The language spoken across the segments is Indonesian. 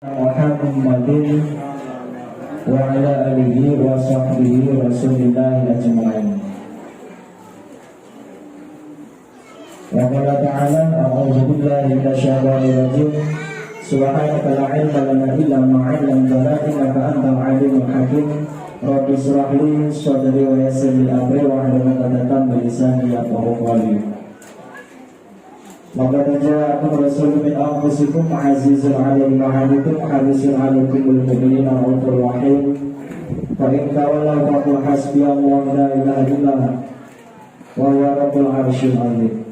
Muhammadin wa ala alihi wa sahbihi rasulillahi ajma'in. Wa qala ta'ala a'udzu billahi minasyaitonir rajim. Subhanaka la ilma lana illa ma 'allamtana innaka antal alimul hakim. Rabbi shrah li sadri wa yassir li amri wa hlul 'uqdatam min lisani yafqahu qawli. Maka ja'akum rasulun min anfusikum azizun 'alaihi ma 'anittum harisun 'alaikumul mu'minina ra'ufur rahim. Fa in tawallaw faqul hasbiyallahu la ilaha illa huwa wa huwa rabbul 'arsyil 'azim.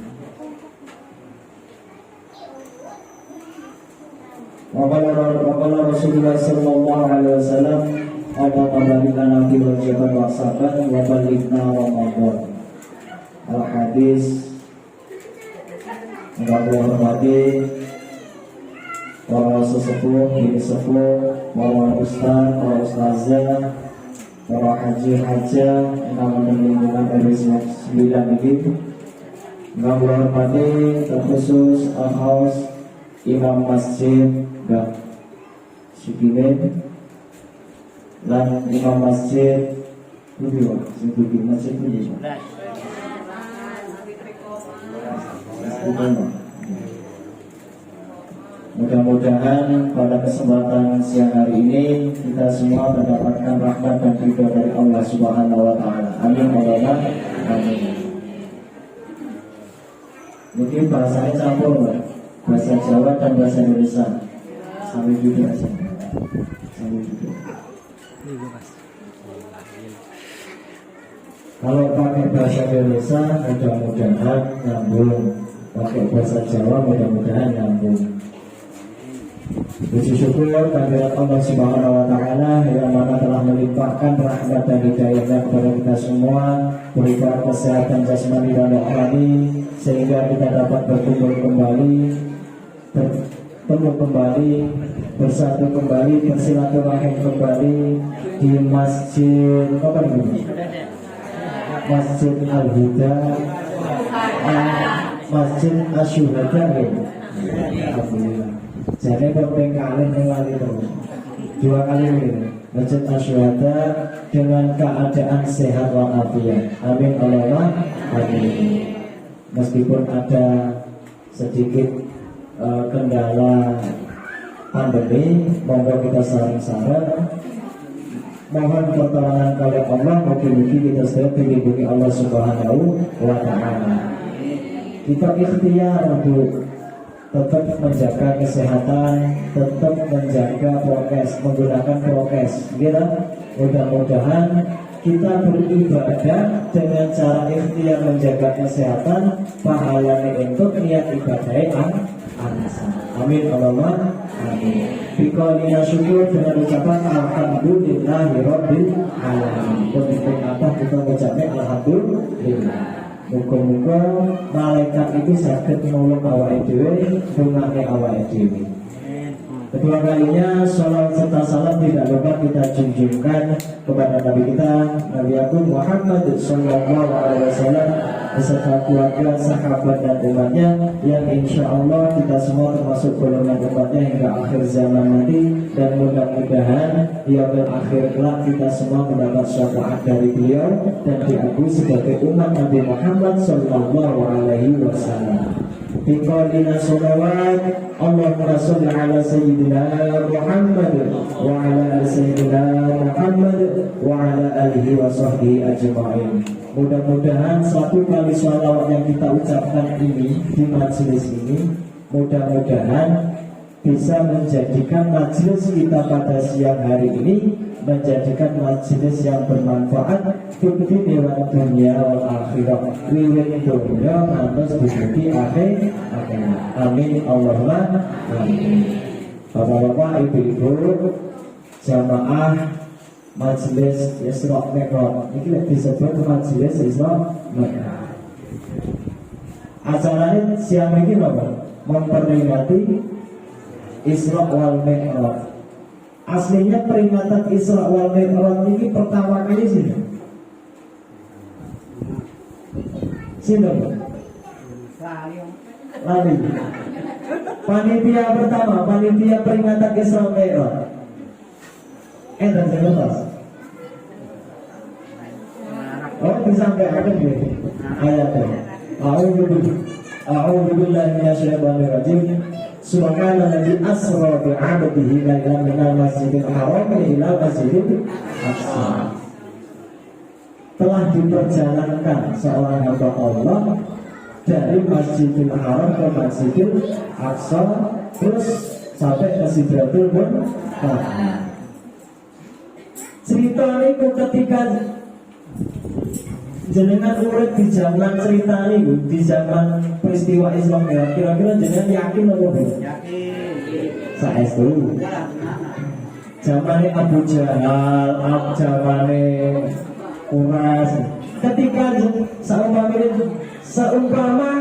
Wa qala Rasulullah sallallahu alaihi wasallam Allahumma barik fi Rajab wa Sa'ban wa balighna Ramadan. Al-hadis. Yang hormati para sesepuh, ini sepuh, para ustaz, para ustazah, para haji-hajah yang menunjukkan dari 9 ini. Yang hormati terkhusus al-haus Imam Masjid Gak Sikimin dan Imam Masjid Budiwa, Sikimin Masjid Budiwa. Mudah-mudahan pada kesempatan siang hari ini kita semua mendapatkan rahmat dan ridho dari Allah Subhanahu wa taala. Amin ya. Amin. Mungkin bahasanya campur, Pak. Bahasa Jawa dan bahasa Indonesia. Sambil juga aja. Sambil juga. Kalau pakai bahasa Indonesia mudah-mudahan nyambung. Pakai bahasa Jawa mudah-mudahan nyambung. Puji syukur kehadirat Allah Subhanahu wa taala yang mana telah melimpahkan rahmat dan hidayahnya kepada kita semua, berikan kesehatan jasmani dan rohani sehingga kita dapat berkumpul kembali, bertemu kembali, bersatu kembali, bersilaturahim kembali di Masjid apa ini? Masjid Al-Huda, Masjid Asyuhada ya. Alhamdulillah. Jadi berpengalaman kali terus 2 kali ini Masjid Asyuhada dengan keadaan sehat walafiat. Amin Allahumma amin. Meskipun ada sedikit kendala pandemi, monggo kita sarang-sarang mohon pertolongan kepada Allah, mugi-mugi kita sedaya dilindungi Allah Subhanahu wa taala. Kita ikhtiar untuk tetap menjaga kesehatan, tetap menjaga prokes, menggunakan prokes. Gitu. Mudah-mudahan kita beribadah dengan cara ikhtiar menjaga kesehatan, pahalanya untuk niat ibadah amin Allahumma amin. Biqaulina syukur dengan ucapan alhamdulillahirabbil alamin. Untuk apa kita mengucapkan alhamdulillah. Muga-muga malaikat itu sakit menolong awake dhewe, bungane awake dhewe. Kedua kalinya salam serta salam tidak lupa kita junjungkan kepada Nabi kita Nabi Agung Muhammad sallallahu alaihi wasallam beserta keluarga, sahabat dan umatnya yang insya Allah kita semua termasuk golongan umatnya hingga akhir zaman nanti, dan mudah-mudahan di akhir kelak kita semua mendapat syafaat dari beliau dan diakui sebagai umat Nabi Muhammad sallallahu alaihi wasallam. Biqaulina sholawat Allahumma sholli ala sayyidina Muhammad wa ala ali sayyidina Muhammad wa ala alihi wa sahbihi ajma'in. Mudah-mudahan satu kali sholawat yang kita ucapkan ini di majelis ini mudah-mudahan bisa menjadikan majelis kita pada siang hari ini menjadikan majelis yang bermanfaat bukti dewan dunia wal akhirah, wiwit dunia mantus bukti akhir. Amin Allahumma amin. Bapak-bapak, ibu-ibu, jamaah majelis Isra Mi'raj ini disebut majelis Isra Mi'raj. Acaranya siang ini apa? Memperingati Isra wal Mi'raj. Aslinya peringatan Isra wal Mi'raj ini pertama kali sini. Sini. Lali. Panitia pertama, panitia peringatan Isra Mi'raj. Dan saya lepas. Oh, disampaikan gitu. Ayatnya. A'udzu billahi minasyaitonir rajim. Subhanalladzi asra bi 'abdihi lailan minal masjidil haram ila masjidil aqsa. Telah diperjalankan seorang hamba Allah dari Masjidil Haram ke Masjidil Aqsa, terus sampai ke Sidratul Muntaha. Cerita ini ketika jenengan urip di zaman cerita ini, di zaman peristiwa Islam ya, kira-kira jenengan yakin apa belum? Yakin. Saestu. Zamane Abu Jahal, zamane Uras. Ketika seumpama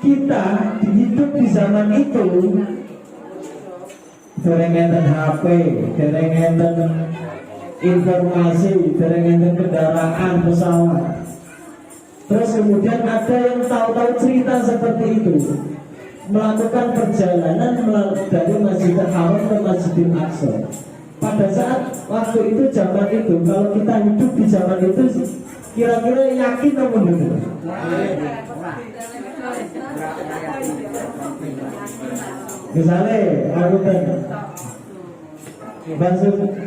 kita hidup di zaman itu, dereng enten HP, dereng enten informasi, dereng enten kendaraan, pesawat. Terus kemudian ada yang tahu-tahu cerita seperti itu, melakukan perjalanan dari Masjidil Haram ke Masjidil Aqsa. Pada saat waktu itu, zaman itu, kalau kita hidup di zaman itu, kira-kira yakin apa enggak? Misalnya, aku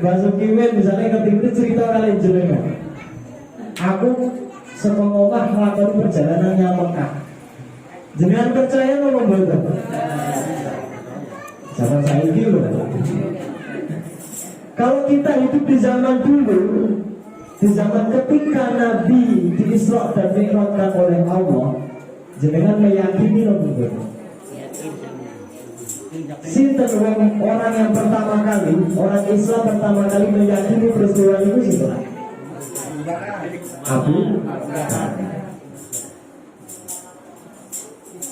Basuki misalnya ketika itu cerita kalian jenengan, aku sepengomah melakukan perjalanannya Mekah. Jenengan percaya apa enggak? Zaman saya itu. Kalau kita hidup di zaman dulu, di zaman ketika Nabi di Isra dan Mi'rajkan oleh Allah, jenengan meyakini loh. Sinten orang yang pertama kali, orang Islam pertama kali meyakini peristiwa itu siapa? Abu Bakar.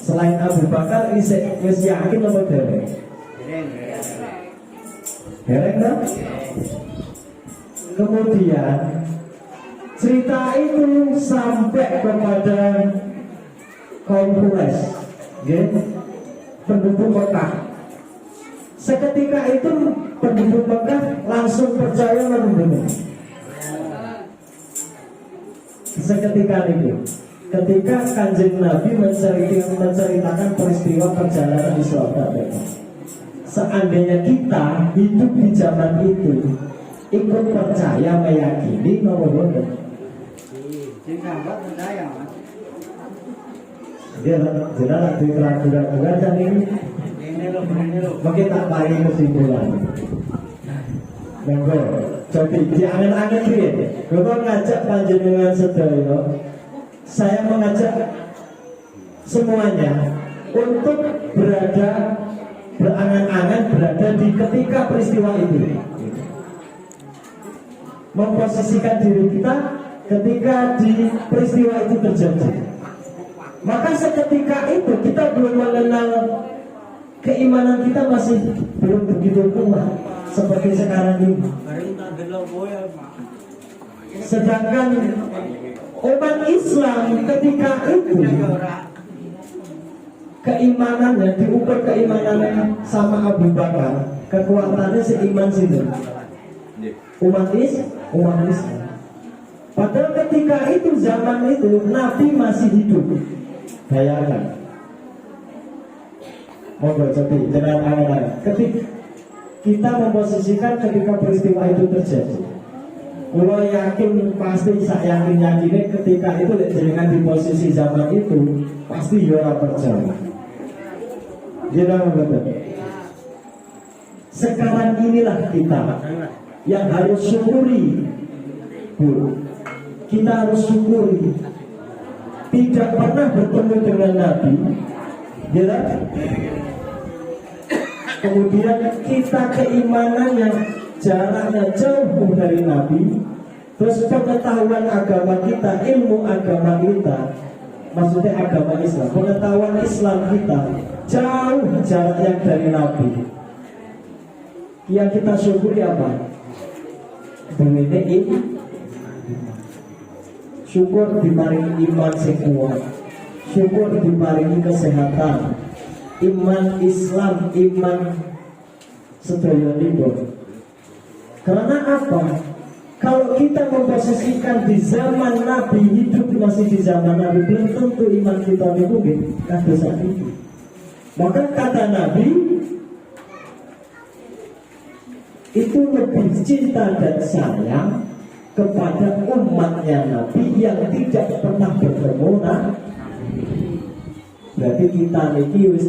Selain Abu Bakar, wis yakin apa dereng? Dereng kan? Kemudian cerita itu sampai kepada kaum Quraisy, penduduk Mekah. Seketika itu penduduk Mekah langsung percaya membunuh. Seketika itu, ketika Kanjeng Nabi menceritakan peristiwa perjalanan Isra dan Mi'raj. Seandainya kita hidup di zaman itu, ikut percaya meyakini nomor dia jelas di keraguan dan ini mungkin tak paling kesimpulan. Monggo, coba di angen-angen dia. Kalau ngajak panjenengan sedaya, saya mengajak semuanya untuk berangan-angan berada di ketika peristiwa itu, memposisikan diri kita ketika di peristiwa itu terjadi. Maka seketika itu kita belum mengenal, keimanan kita masih belum begitu kuat seperti sekarang ini. Sedangkan umat Islam ketika itu keimanannya diukur keimanannya sama Abu Bakar, kekuatannya seiman situ. Umat Islam. Padahal ketika itu, zaman itu Nabi masih hidup. Bayangkan. Monggo coba jangan angan-angan. Ketika kita memposisikan ketika peristiwa itu terjadi, kalau yakin pasti saya yakin ketika itu dengan di posisi zaman itu pasti ora percaya. Jangan betul. Sekarang inilah kita yang harus syukuri, Bu. Kita harus syukuri. Tidak pernah bertemu dengan Nabi, ya. Kemudian kita keimanannya jaraknya jauh dari Nabi. Terus pengetahuan agama kita, ilmu agama kita, maksudnya agama Islam, pengetahuan Islam kita jauh jaraknya dari Nabi. Yang kita syukuri apa? Ini syukur diparingi iman sing kuat, syukur diparingi kesehatan, iman Islam, iman sedaya. Karena apa? Kalau kita memposisikan di zaman Nabi, hidup masih di zaman Nabi, belum tentu iman kita itu kados itu. Maka kata Nabi itu lebih cinta dan sayang kepada umatnya Nabi yang tidak pernah bertemu Nabi. Berarti kita niki wis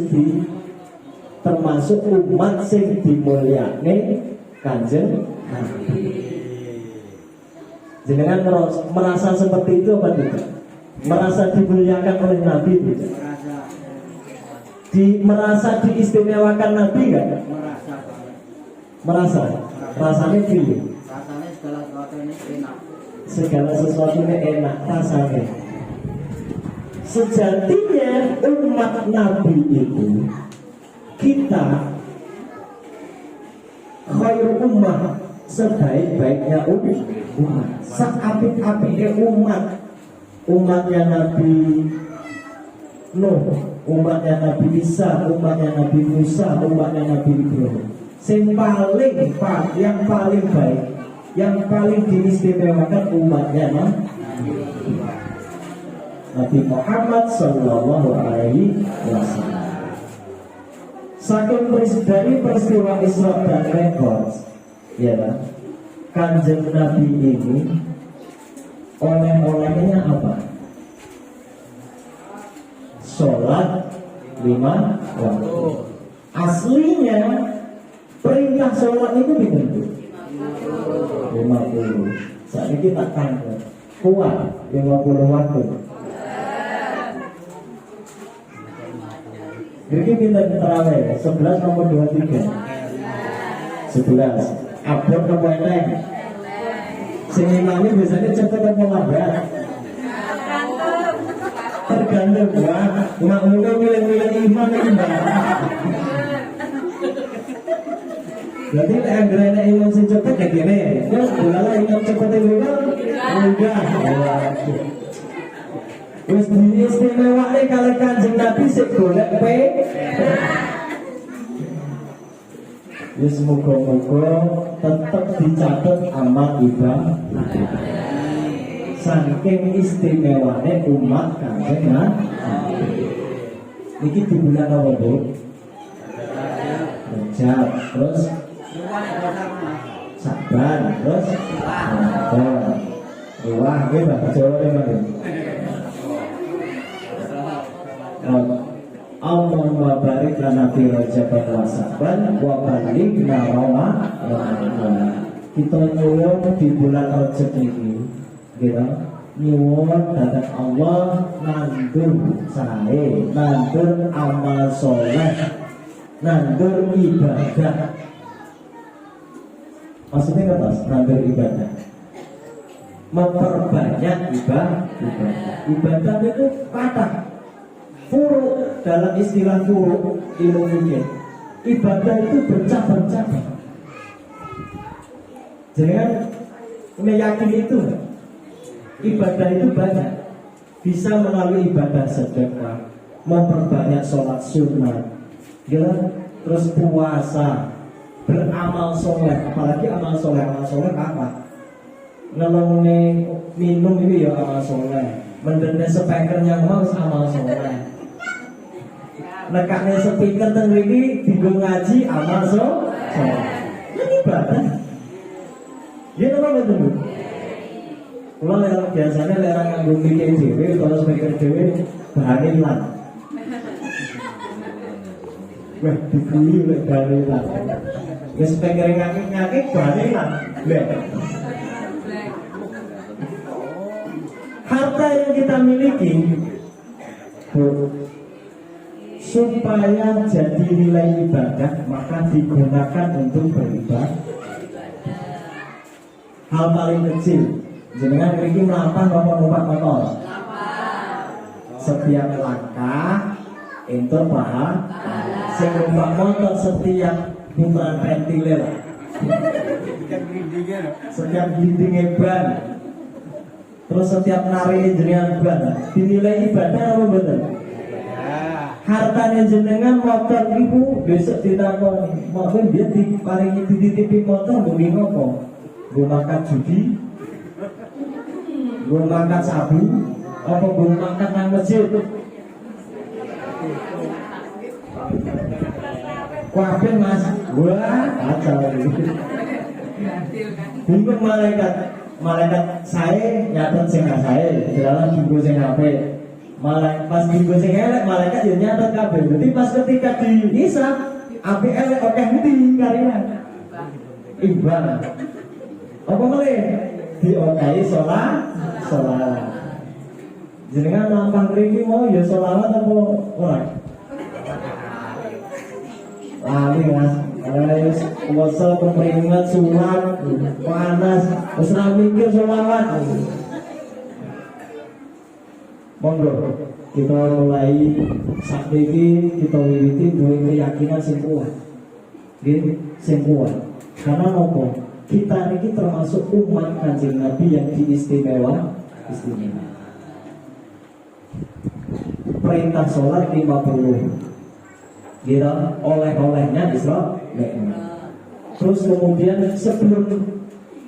termasuk umat sing dimulyakne Kanjeng Nabi. Jenengan merasa seperti itu apa tidak? Merasa dimuliakan oleh Nabi tidak? Merasa diistimewakan Nabi enggak? Merasa. Rasanya piye? Rasanya segala sesuatu ini enak. Segala sesuatu ini enak rasanya. Sejatinya umat Nabi itu kita khairul ummah, sebaik-baiknya umat, seapik-apiknya umat. Umatnya Nabi Nuh, umatnya Nabi Isa, umatnya Nabi Musa, umatnya Nabi Ibrahim. Yang paling baik, yang paling diistimewakan umatnya Nabi Muhammad Sallallahu Alaihi Wasallam. Saking dari peristiwa Isra dan Mi'raj, ya kan? Kanjeng Nabi ini oleh-olehnya apa? Sholat 5 waktu. Aslinya perintah sholat itu dibentuk 50. Saat ini tak tanggung kuat 50 waktu. Jadi kita terawih 11 nomor 23 11 abad nomor enteng. Sing imami biasanya cepet apa lambat? Tergantung Mbak. Makmumnya milih-milih imam itu Mbak. Jadi anggere imam sing cepet ya gini. Ya boleh imam cepet itu enggak. Wis diistimewakan kalau Kanjeng Nabi sik golek pe. Ya semoga-moga tetap dicatat amal ibadah. Saking istimewanya umat Kanjeng Nabi. Niki di bulan apa, Bu? Rajab, terus Saban, terus Ramadan. Wah, nggih Bapak Jawa memang. Allahumma barik lana fi Rajab wa Saban wa balighna Ramadan. Kita nyuwun di bulan Rajab ini, gitu. Nyuwun datang Allah nandur sae, nandur amal soleh, nandur ibadah. Maksudnya apa? Nandur ibadah, memperbanyak ibadah. Ibadah itu patah. Furu dalam istilah furu ilmu fikih, ibadah itu bercabang-cabang. Jangan meyakini itu. Ibadah itu banyak. Bisa melalui ibadah sedekah, memperbanyak sholat sunnah, ya, terus puasa, beramal soleh. Apalagi amal soleh apa? Ngelongne minum itu ya amal soleh. Mendenda speaker yang mau amal soleh. Nekaknya speaker teng mriki dienggo ngaji amal soleh. Ini ibadah. Ya napa betul? Kalau biasanya lerang nganggo mikir dhewe kalau speaker dhewe bahan ilang. Wah, dibuli lek bahan ilang. Wis speaker ngakik-ngakik bahan ilang. Harta yang kita miliki supaya jadi nilai ibadah, maka digunakan untuk beribadah. Hal paling kecil, jenengan mriki mlampah napa numpak motor? Setiap langkah entuk pahala. Sing numpak motor setiap putaran pentil, setiap glindinge ban, terus setiap narik jenengan ban dinilai ibadah apa bener? hartanya jenengan motor ibu besok ditakoni maupun dia diparingi dititipi motor bumi ngopo gue makan judi gue makan sabu apa gue makan nang masjid kuapen mas wah kacau bingung malaikat saya nyatet sing saya dalam bingung sing apa malah pas minggu sing elek malaikat yo nyatet kabeh. Berarti pas ketika dihisab apik elek akeh ngendi karena imbang. Apa meneh? Diokahi salat. Jenengan lampah mriki mau ya selawat apa ora? Lali mas, wis puasa keperingat surat panas, wis ra mikir selawat. Monggo kita mulai saat ini kita wiwiti duwe keyakinan sing kuat. Nggih, sing kuat. Karena nopo? Kita ini termasuk umat Kanjeng Nabi yang istimewa. Perintah sholat 50. Kira oleh-olehnya Isra Mi'raj. Terus kemudian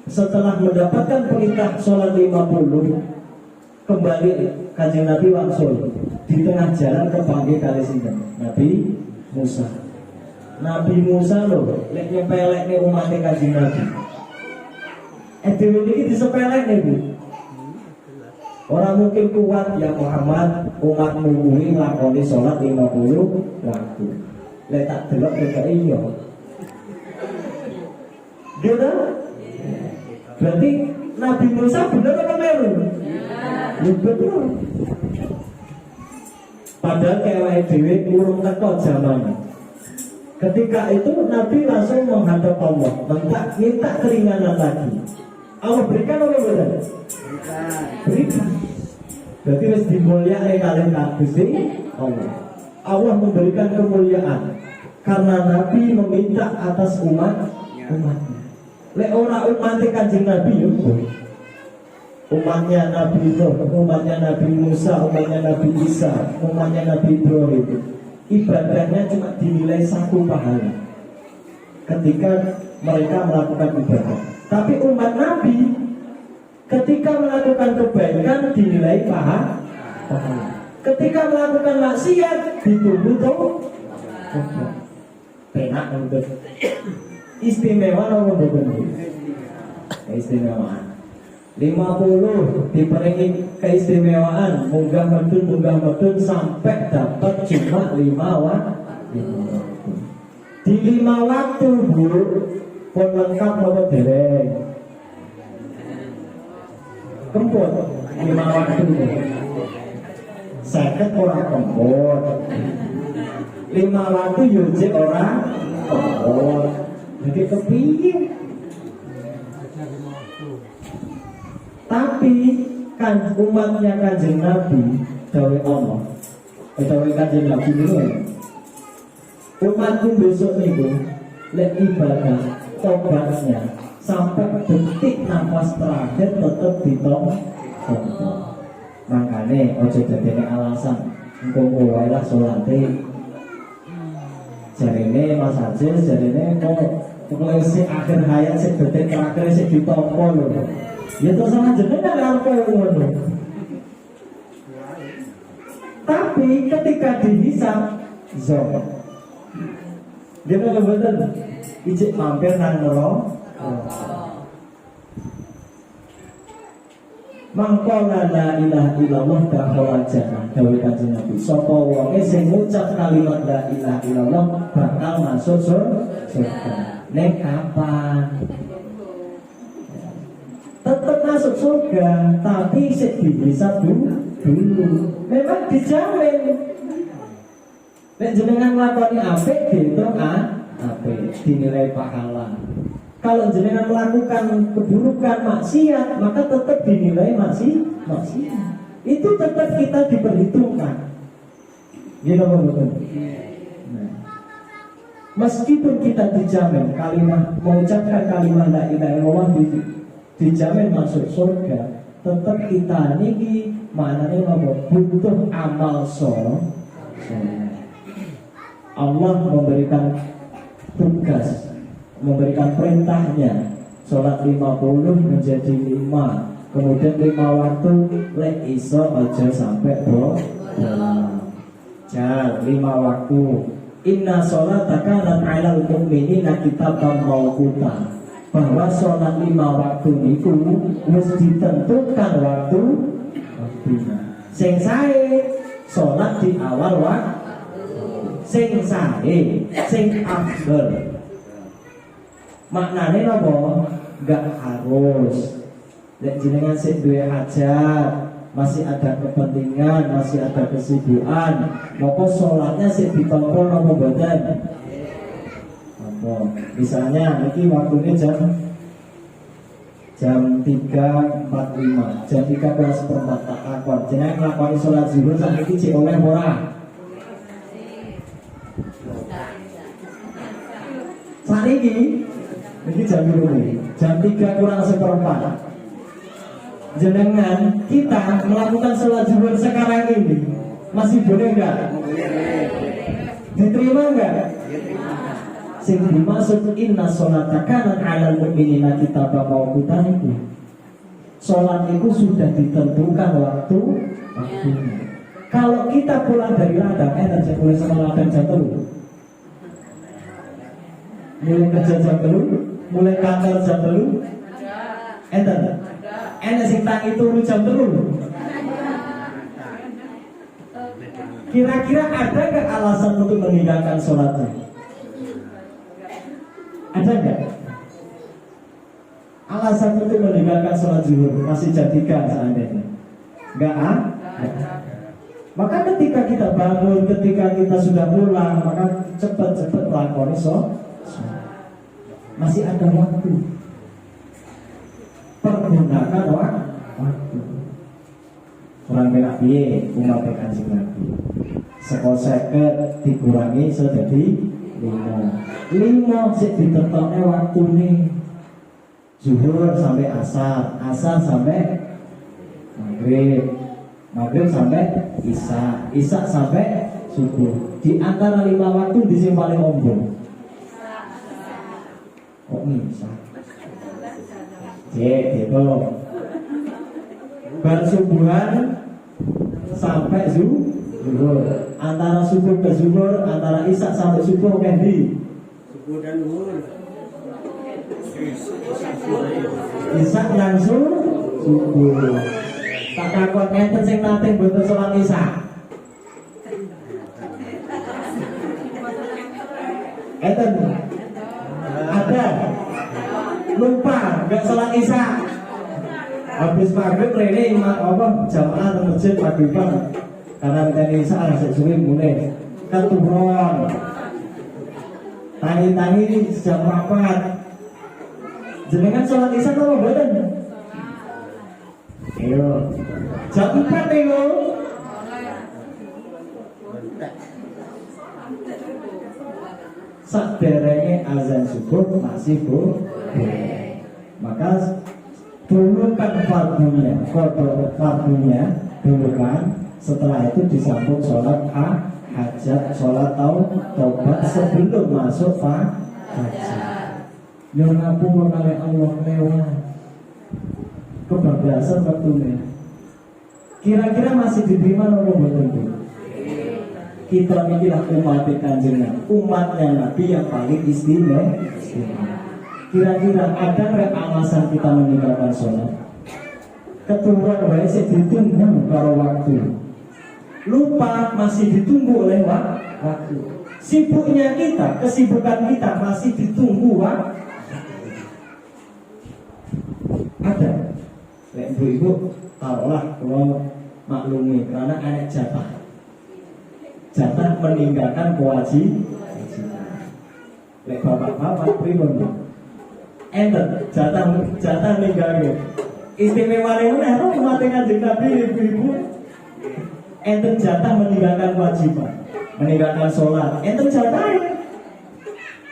setelah mendapatkan perintah sholat 50 kembali Kanjeng Nabi wangsul di tengah jalan kepanggil kali sinten Nabi Musa. Nabi Musa loh, lek nyepelek nih umatnya Kanjeng Nabi. Dewi ini disepelek nih bu. Orang mungkin kuat ya Muhammad umatmu kuwi nglakoni sholat 50 waktu. Lek tak delok kok iya. Gitu? Berarti Nabi Musa bener apa melu? Ya betul. Padahal kewek dewe urung teko zaman. Ketika itu Nabi langsung menghadap Allah, minta keringanan lagi. Allah berikan apa betul? Berikan. Berarti harus dimuliakan kalian Gusti Allah. Allah memberikan kemuliaan karena Nabi meminta atas umatnya. Lek ora umat Kanjeng Nabi yo. Umatnya Nabi Nuh, umatnya Nabi Musa, umatnya Nabi Isa, umatnya Nabi Ibrahim, ibadahnya cuma dinilai 1 pahala ketika mereka melakukan ibadah. Tapi umat Nabi ketika melakukan kebaikan dinilai pahala. Ketika melakukan maksiat dituntut tobat. Penak untuk istimewa nomor keistimewaan 50 diberi keistimewaan munggah medun sampai dapat cuma 5 waktu. Di 5 waktu bu pun lengkap nomor dereng kempot 5 waktu seket orang kempot 5 waktu yurje orang kempot. Jadi kepingin. Tapi kan umatnya Kanjeng Nabi dawe Allah. Dawe Kanjeng Nabi ini umatku besok itu lek ibadah tobatnya sampai detik nafas terakhir tetap ditolong. Makanya ojo dadene alasan engko wae lah salate. Jarine Mas Haji, jarine kok si akhir hayat si detik terakhir si ditompo lho. Ya terus sama jenengan arep ngono. Tapi ketika dihisab zon. Dia kalau betul ijek mampir nang neraka. Mangkona la ilaha illallah dakhala jannah. Dawuh Kanjeng Nabi, sapa wonge sing ngucap kalimat la ilaha illallah bakal masuk surga. Nek kapan? Tetap masuk surga, tapi sik dihisab dulu. Memang dijamin. Nek jenengan nglakoni apik dihitung apik, dinilai pahala. Kalau jenengan melakukan keburukan maksiat, maka tetap dinilai maksiat. Itu tetap kita diperhitungkan. Gitu betul. Nah, meskipun kita dijamin kalimat mengucapkan kalimat la ilaha illallah dijamin masuk surga, tetap kita niki maknanya apa? Butuh amal soleh. Allah memberikan tugas, memberikan perintahnya sholat 50 menjadi 5, kemudian 5 waktu lek iso aja sampai jangan 5 waktu. Inna sholataka kanat 'alal mu'minina kitaban mawquta, bahwa sholat 5 waktu itu wis ditentukan waktunya. Sing sae sholat di awal waktu, sing sae, sing afdal. Maknane napa? Enggak harus. Lek jenengan sing duwe hajat, masih ada kepentingan, masih ada kesibukan, maka sholatnya sih ditampa napa mboten? Apa? Misalnya iki waktunya jam 3.45, jam 3:04 tak takon. Jenengan nglakoni sholat zuhur sampai iki cek oleh ora? Saiki iki jam 2, jam 3:04. Jenengan kita melakukan sholat zuhur sekarang ini masih boleh enggak? Diterima enggak? Sing dimaksud inna sholata kanat 'alal mu'minina kitaban mawquta itu, sholat itu sudah ditentukan waktunya. Kalau kita pulang dari ladang, aja boleh sama ladang jam 3, mulai kerja jam 3, mulai kantor jam 3, enak sing tangi turu jam 3. Kira-kira ada nggak alasan untuk meninggalkan sholatnya? Ada nggak alasan untuk meninggalkan sholat zuhur? Masih jadikan seandainya? Nggak Maka ketika kita bangun, ketika kita sudah pulang, maka cepat-cepat lakoni sholat. Masih ada waktu. Pergunakan waktu. Kurang berak piye umat Kanjeng Nabi. Seko 50 dikurangi sedadi 5 sik ditetokne waktune. Zuhur sampai asar, asar sampai maghrib sampai isya sampai subuh. Di antara 5 waktu di sing paling ombong. Kok bisa? Gitu. Bar subuhan sampai zuhur. Antara subuh ke zuhur, antara isya sampai subuh kendi. Subuh dan zuhur. Isya langsung subuh. Tak takut enten sing nate mboten salat isya. Enten ada lupa nggak salat isya, habis maghrib rene imam apa jamaah di masjid maghriban karena dari isya asik suwi mulai keturun tangi-tangi jam 4 jenengan salat isya apa mboten? Ayo jam 4 yo. Saderenge azan subuh masih maka dulukan fardunya dulukan, setelah itu disambung sholat hajat, sholat taubat sebelum masuk hajat. Yang ngapura oleh Allah lewat kebablasan waktunya. Kira-kira masih diterima atau betul? Kita inilah umat Kanjeng Nabi, umatnya Nabi yang paling istimewa. Kira-kira ada nggak alasan kita meninggalkan sholat? Keturun wae sih ditunggu karo waktu. Lupa masih ditunggu oleh waktu. Sibuknya kita, kesibukan kita masih ditunggu waktu. Ada. Ibu-ibu taruhlah kalau maklumi karena ada jatah meninggalkan kewajiban. Lek bapak-bapak pribun enten jatah ninggalke. Istimewa meneh umat Kanjeng Nabi ibu-ibu enten jatah meninggalkan kewajiban, meninggalkan sholat. Enten jatah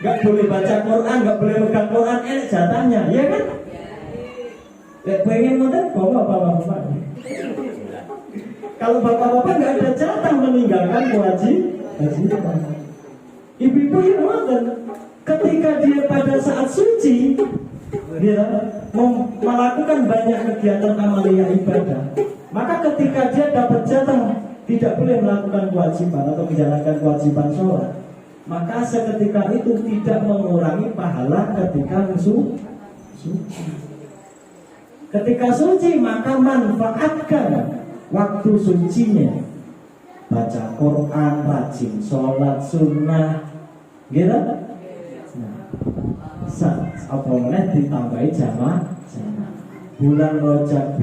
nggak boleh baca Quran, nggak boleh megang Quran, enak jatahnya, ya kan? Lek pengen ngoten bapak-bapak. Kalau bapak-bapak nggak ada jatah meninggalkan kewajiban. Ibu-ibu yang ngoten, ketika dia pada saat suci, dia melakukan banyak kegiatan amalia ibadah, maka ketika dia dapat jatah tidak boleh melakukan kewajiban atau menjalankan kewajiban sholat, maka seketika itu tidak mengurangi pahala ketika suci. Ketika suci maka manfaatkan waktu sucinya, baca Quran, rajin sholat sunnah, gitu. Apa meneh ditambahi jamaah. Bulan Rajab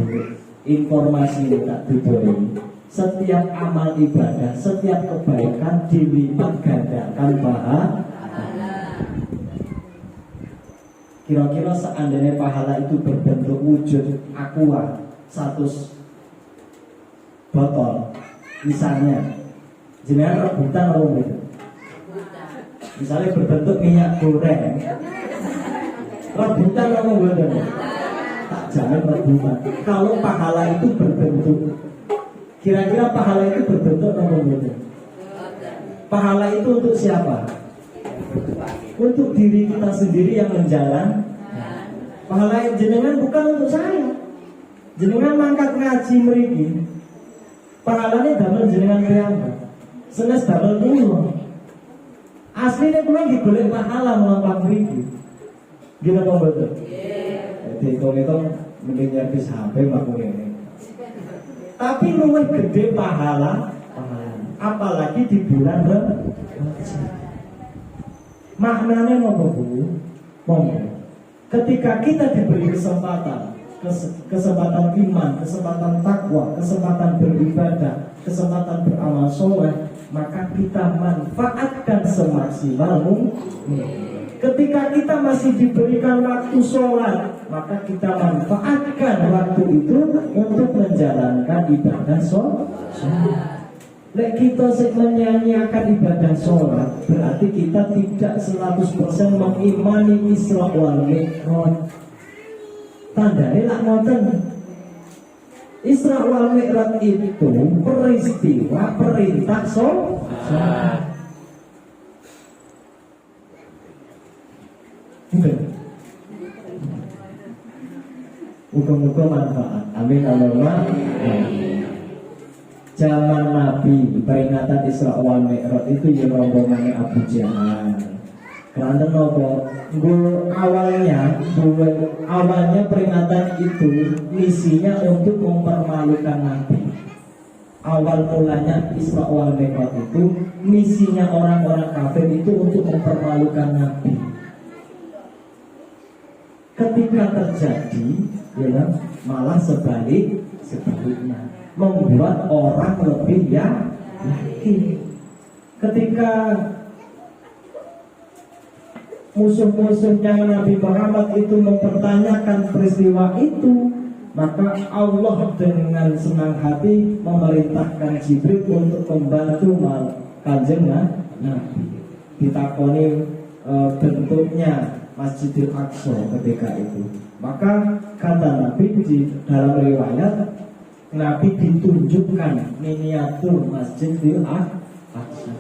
informasi tak diberi. Setiap amal ibadah, setiap kebaikan dilipat gandakan pahala. Kira-kira seandainya pahala itu berbentuk wujud aqua 100 botol, misalnya jenengan rebutan apa itu? Misalnya berbentuk minyak goreng, rebutan apa enggak? Tak jamin rebutan. Kalau pahala itu berbentuk, kira-kira pahala itu berbentuk apa enggak? Pahala itu untuk siapa? Untuk diri kita sendiri yang menjalan. Pahala jenengan bukan untuk saya. Jenengan mangkat ngaji mriki, pahalanya damel jenengan piyambak. Senes damel kula. Asline kula digolek pahala mlampah mriki. Gila apa mboten? Jadi hitung-hitung mending nyervis HP makmur ini. Tapi luwih gede pahala, apalagi di bulan Ramadan. Maknanya apa Bu? Ketika kita diberi kesempatan iman, kesempatan takwa, kesempatan beribadah, kesempatan beramal soleh, maka kita manfaatkan semaksimal mungkin. Ketika kita masih diberikan waktu sholat, maka kita manfaatkan waktu itu untuk menjalankan ibadah sholat. Lek kita menyanyiakan ibadah sholat, berarti kita tidak 100% mengimani Isra wal Mi'raj. Tandane lak ngoten. Isra wal Mi'raj itu peristiwa perintah sholat. Muga-muga manfaat. Amin Allahumma amin. Zaman Nabi peringatan Isra wal Mi'raj itu ya rombongannya Abu Jahal. Karena nopo, awalnya peringatan itu misinya untuk mempermalukan Nabi. Awal mulanya Isra wal Mi'raj itu misinya orang-orang kafir itu untuk mempermalukan Nabi. Ketika terjadi, ya malah sebaliknya. Membuat orang lebih yakin. Ketika musuh-musuhnya Nabi Muhammad itu mempertanyakan peristiwa itu, maka Allah dengan senang hati memerintahkan Jibril untuk membantu Kanjeng Nabi. Ditakoni bentuknya Masjidil Aqsa ketika itu. Maka kata Nabi di dalam riwayat, Nabi ditunjukkan miniatur Masjidil Aqsa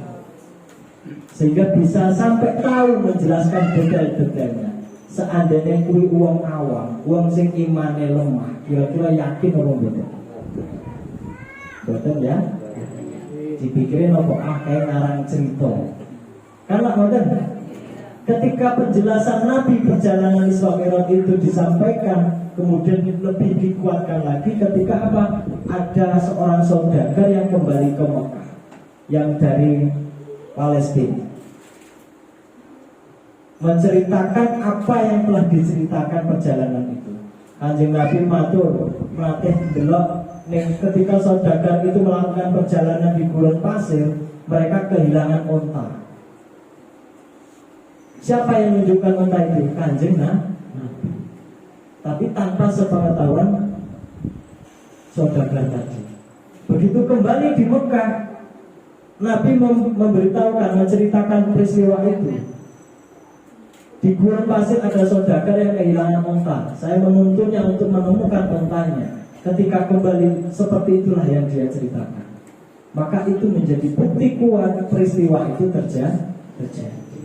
sehingga bisa sampai tahu menjelaskan detail-detailnya. Seandainya kui uang awam, uang sing imane lemah, kira-kira yakin orang betul? Betul ya? Dipikirin apa kayak ngarang cerita. Karena betul. Ketika penjelasan Nabi perjalanan Isra Mi'raj itu disampaikan, kemudian lebih dikuatkan lagi ketika apa? Ada seorang saudagar yang kembali ke Mekah, yang dari Palestina, menceritakan apa yang telah diceritakan perjalanan itu. Kanjeng Nabi matur, melatih delok ketika saudagar itu melakukan perjalanan di gurun pasir, mereka kehilangan unta. Siapa yang menunjukkan unta itu? Kanjeng Nabi. Tapi tanpa sepengetahuan saudagar tadi. Begitu kembali di Mekah, Nabi memberitahukan, menceritakan peristiwa itu. Di gurun pasir ada saudagar yang kehilangan unta. Saya menuntunnya untuk menemukan untanya. Ketika kembali, seperti itulah yang dia ceritakan. Maka itu menjadi bukti kuat peristiwa itu terjadi. terjadi.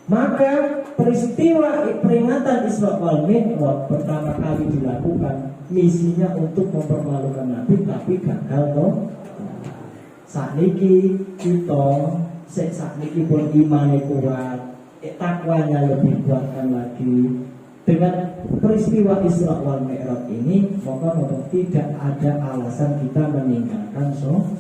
Maka peristiwa peringatan Isra wal Mi'raj pertama kali dilakukan misinya untuk mempermalukan Nabi, tapi gagal toh. Sakniki kita sakniki pun imannya kuat, takwanya lebih kuatkan lagi. Dengan peristiwa Isra wal Mi'raj ini, maka tidak ada alasan kita meninggalkan sholat.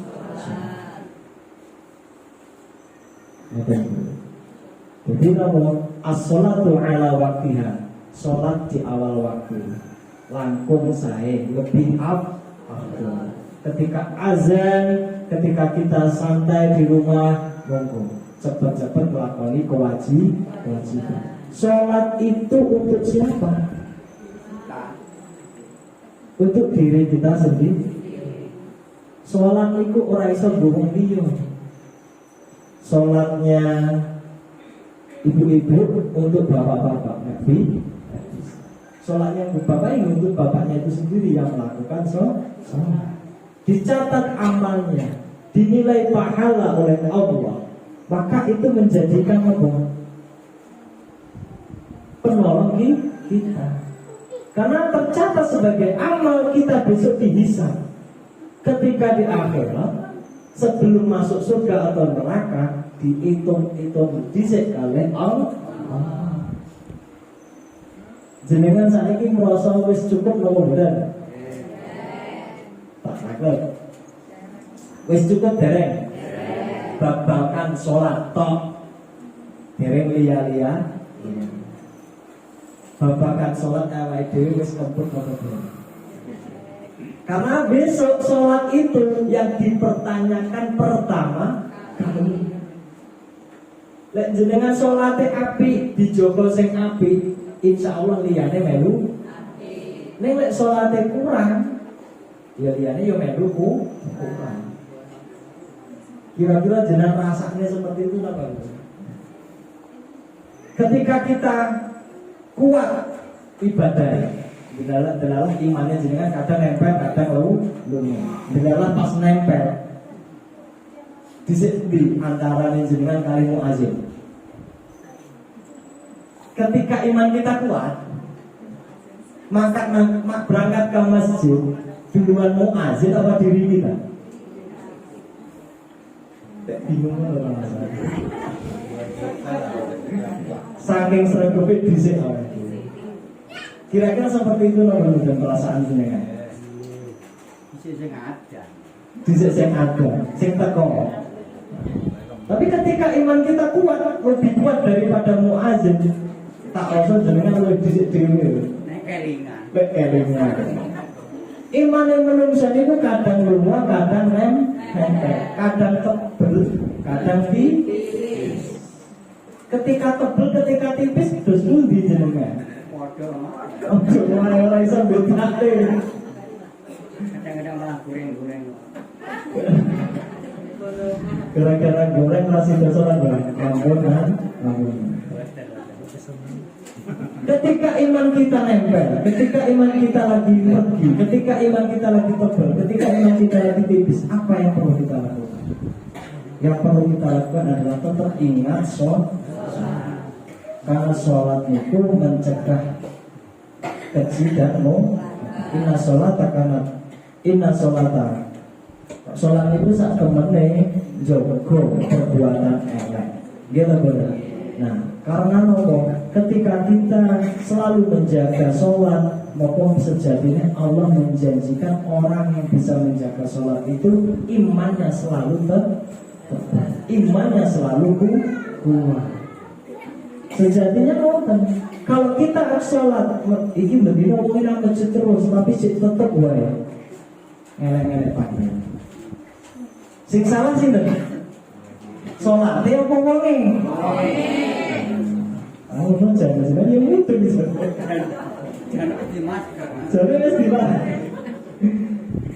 Jadi kalau as-sholatu ala waktiha, sholat di awal waktu, langkung saya lebih afdal. Ketika azan, ketika kita santai di rumah, monggo cepat-cepat melakoni kewajiban. Sholat itu untuk siapa? Untuk diri kita sendiri. Sholat itu ora iso bohong liya. Sholatnya ibu-ibu untuk bapak-bapak, Nabi. Sholatnya bapak ini untuk bapaknya itu sendiri yang melakukan sholat. Dicatat amalnya, dinilai pahala oleh Allah. Maka itu menjadikan penolong kita. Karena tercatat sebagai amal kita besok dihisab. Ketika di akhirat, sebelum masuk surga atau neraka, dihitung-hitung dhisik kalih Allah. Jenengan saiki merasa wis cukup nopo mboten? Tak sakit. Wis cukup dereng? Babakan sholat tok. Dereng liya-liya. Babakan sholat awake dhewe wis kemput apa belum? Karena besok sholat itu yang dipertanyakan pertama kali. Lek jenengan sholate apik, dijogo sing apik, insyaallah liyane melu apik. Nek lek sholate kurang, ya liyane yo melu kurang. Kira-kira jenengan rasanya seperti itu apa? Ketika kita kuat ibadah, delalah imannya jenengan kadang nempel, kadang lunga. Delalah pas nempel di antara jenengan kali muazin. Ketika iman kita kuat, maka berangkat ke masjid duluan muazin apa diri kita? Bingung orang masalah. Saking serempet dhisik awake. Kira-kira seperti itu nomor dan perasaan jenengan. Dhisik sing ada. Dhisik sing ada, sing teko. Tapi ketika iman kita kuat, lebih kuat daripada muazin, tak rasa jenengan lebih dhisik dhewe. Nek kelingan. Nek kelingan. Iman yang menungsa itu kadang lunga, kadang nempel, kadang tebel, kadang tipis. Ketika tebel, ketika tipis, terus undi jenengan. Ojo mulai iso bedake. Kadang-kadang malah goreng-goreng. Gara-gara goreng masih terserah kan? Ketika iman kita nempel, ketika iman kita lagi pergi, ketika iman kita lagi tebal, ketika iman kita lagi tipis, apa yang perlu kita lakukan? Yang perlu kita lakukan adalah tetap ingat sholat. Karena sholat itu mencegah keji dan inna sholata karena inna sholata. Sholat itu sak temene jogo perbuatan elek. Gitu benar. Nah, karena nopo ketika kita selalu menjaga sholat, maupun sejatinya Allah menjanjikan orang yang bisa menjaga sholat itu imannya selalu tetap, imannya selalu kuat. Sejatinya nonton. Kalau kita sholat, ini lebih ngomongin apa terus, tapi tetap wae ngelek-ngelek pagi. Sing salah sih nih. Sholat dia apa ngomongin? Aku pun jangan yang itu bisa. Jadi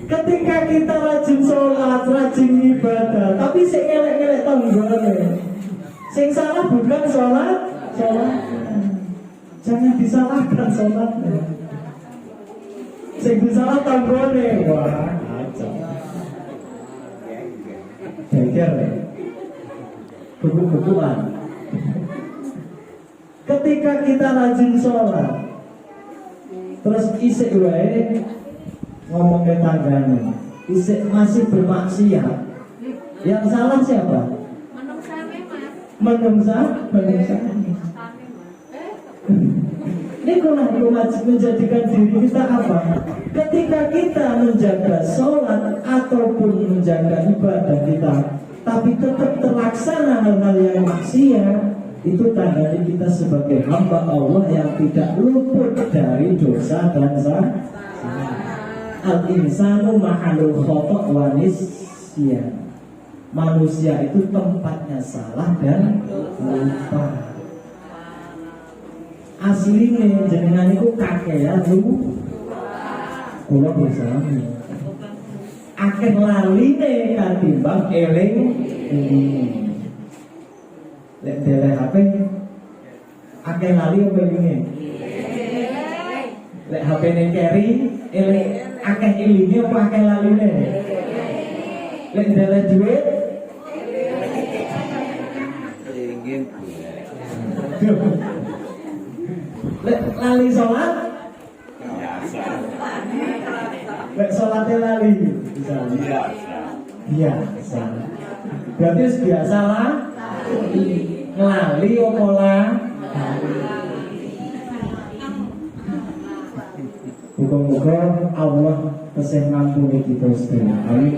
ketika kita rajin sholat, rajin ibadah, tapi sing ngelek-ngelek tanggane. Sing salah bukan sholat. Jangan disalahkan sholatnya. Sing disalah tanggane. Wah, kacau. Geger. Buku-bukuan. Ketika kita rajin sholat, terus isik wae ngomong ke tangganya, isik masih bermaksiat, yang salah siapa? Menungsa. Ini kalau menjadikan diri kita apa? Ketika kita menjaga sholat ataupun menjaga ibadah kita, tapi tetap terlaksana hal-hal yang maksiat, itu tandanya kita sebagai hamba Allah yang tidak luput dari dosa dan salah. Al-insanu ma'alul khata' wa nisyan. Manusia itu tempatnya salah dan lupa. Aslinya jenengan itu kakean lu kula bersama akeh laline katimbang eling lek dele HP akeh lali apa ini lek HP ne carry eling akeh ilinge apa akeh laline lek dele duit lek lali sholat lek sholatnya lali biasa berarti biasa lah ngelali opola muga-muga Allah kesih ngampuni kita sedaya amin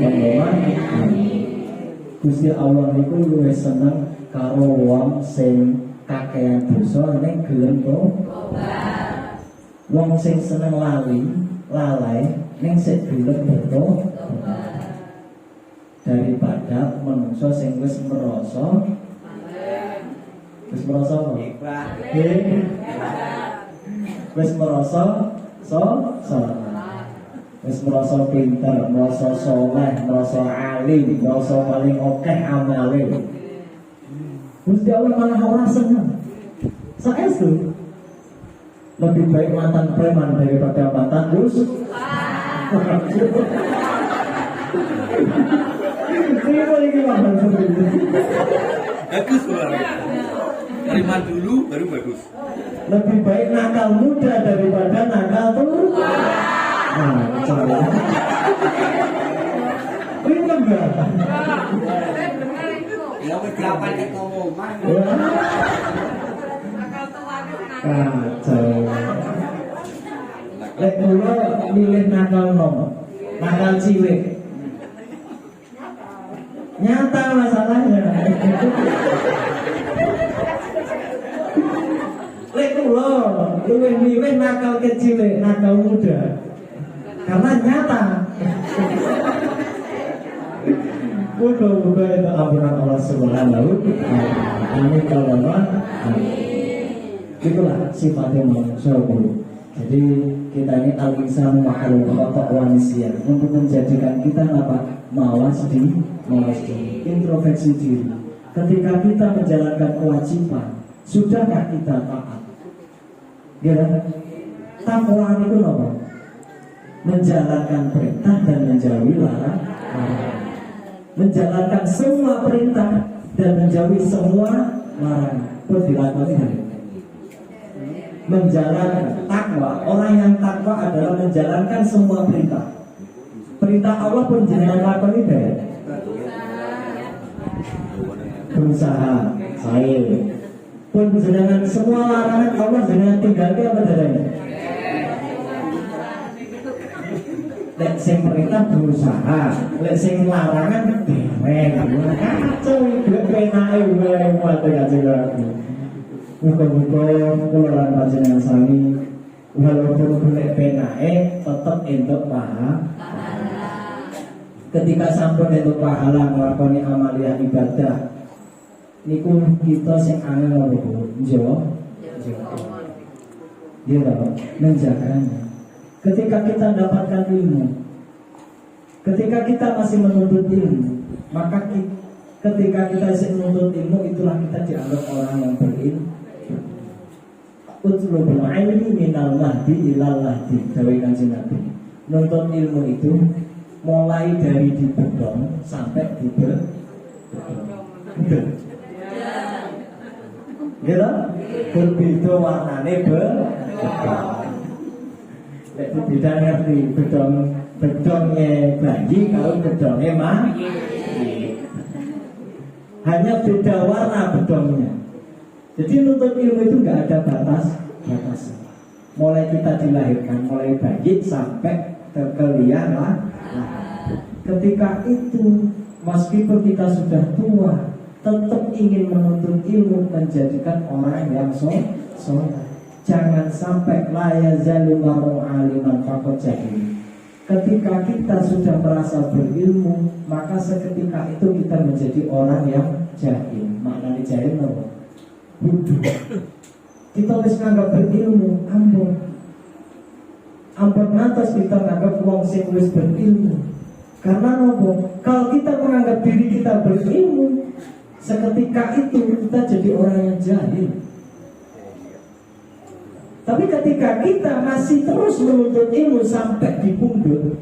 Gusti Allah niku luwih seneng karo wong sing kakean dosa ning gelem tobat. Wong sing seneng lalai ning sik gelem bertobat. Daripada menungso sing wis merasa apa? Wis merasa wis merasa pinter, merasa soleh, merasa alim, merasa paling oke amale. Gusti Allah malah ora seneng. Saestu lebih baik mantan preman daripada mantan dus. Ini boleh gimana sebenarnya? Bagus banget. Preman dulu baru bagus. Lebih baik nakal muda daripada nakal tua. Nah, coba. Ini enggak. Ya kapan ketemu mah. Kacau. Lek kula milih nakal nom, nakal cilik. Nyata masalahnya. Lek kula luwih milih nakal kecil, nakal muda. Karena nyata. Mudah-mudah itu ampunan Allah Subhanahu wa ta'ala. Amin kalau itulah sifatnya manusia. Jadi kita ini al-insanu ma'alul khata' wa nisyan. Untuk menjadikan kita apa? Mawas diri, introspeksi diri. Ketika kita menjalankan kewajiban, sudahkah kita taat? Ya, takwa itu apa? Menjalankan perintah dan menjauhi larangan. Menjalankan semua perintah dan menjauhi semua larangan. Terus dilakukan. Menjalankan takwa. Orang yang takwa adalah menjalankan semua perintah. Perintah Allah pun jangan lakukan itu. Berusaha, saya pun jangan semua larangan Allah jangan tinggalkan apa adanya. Lek sing perintah berusaha, lek sing larangan demen. Kacau gak penake wae mate kacau aku. Muga-muga kula lan panjenengan sami walaupun golek penake tetep entuk pahala. Ketika sampun entuk pahala nglakoni amalia ibadah niku kita sing angel lho, njo. Dia dapat menjaganya. Ketika kita dapatkan ilmu, ketika kita masih menuntut ilmu, maka ketika kita masih menuntut ilmu, itulah kita dianggap orang yang berilmu. Utlubul ilmi minal mahdi ilal lahdi, dawai Kanjeng Nabi. Menuntut ilmu itu mulai dari di bedong sampai di gitu? Berbeda warnane Lek beda ngerti bedongnya bayi kalau bedongnya mah hanya beda warna bedongnya. Jadi nuntut ilmu itu nggak ada batas. Mulai kita dilahirkan, mulai bayi sampai kekelian lah. Ketika itu meskipun kita sudah tua, tetap ingin menuntut ilmu, menjadikan orang yang soleh. Jangan sampai la yazalu mar'u aliman faqad jahil. Ketika kita sudah merasa berilmu, maka seketika itu kita menjadi orang yang jahil. Maknanya jahil apa? Bodoh. Kita harus menganggap berilmu, ampun atas kita menganggap wong sing wis berilmu. Karena apa? Kalau kita menganggap diri kita berilmu, seketika itu kita jadi orang yang jahil. Tapi ketika kita masih terus menuntut ilmu sampai di pundut,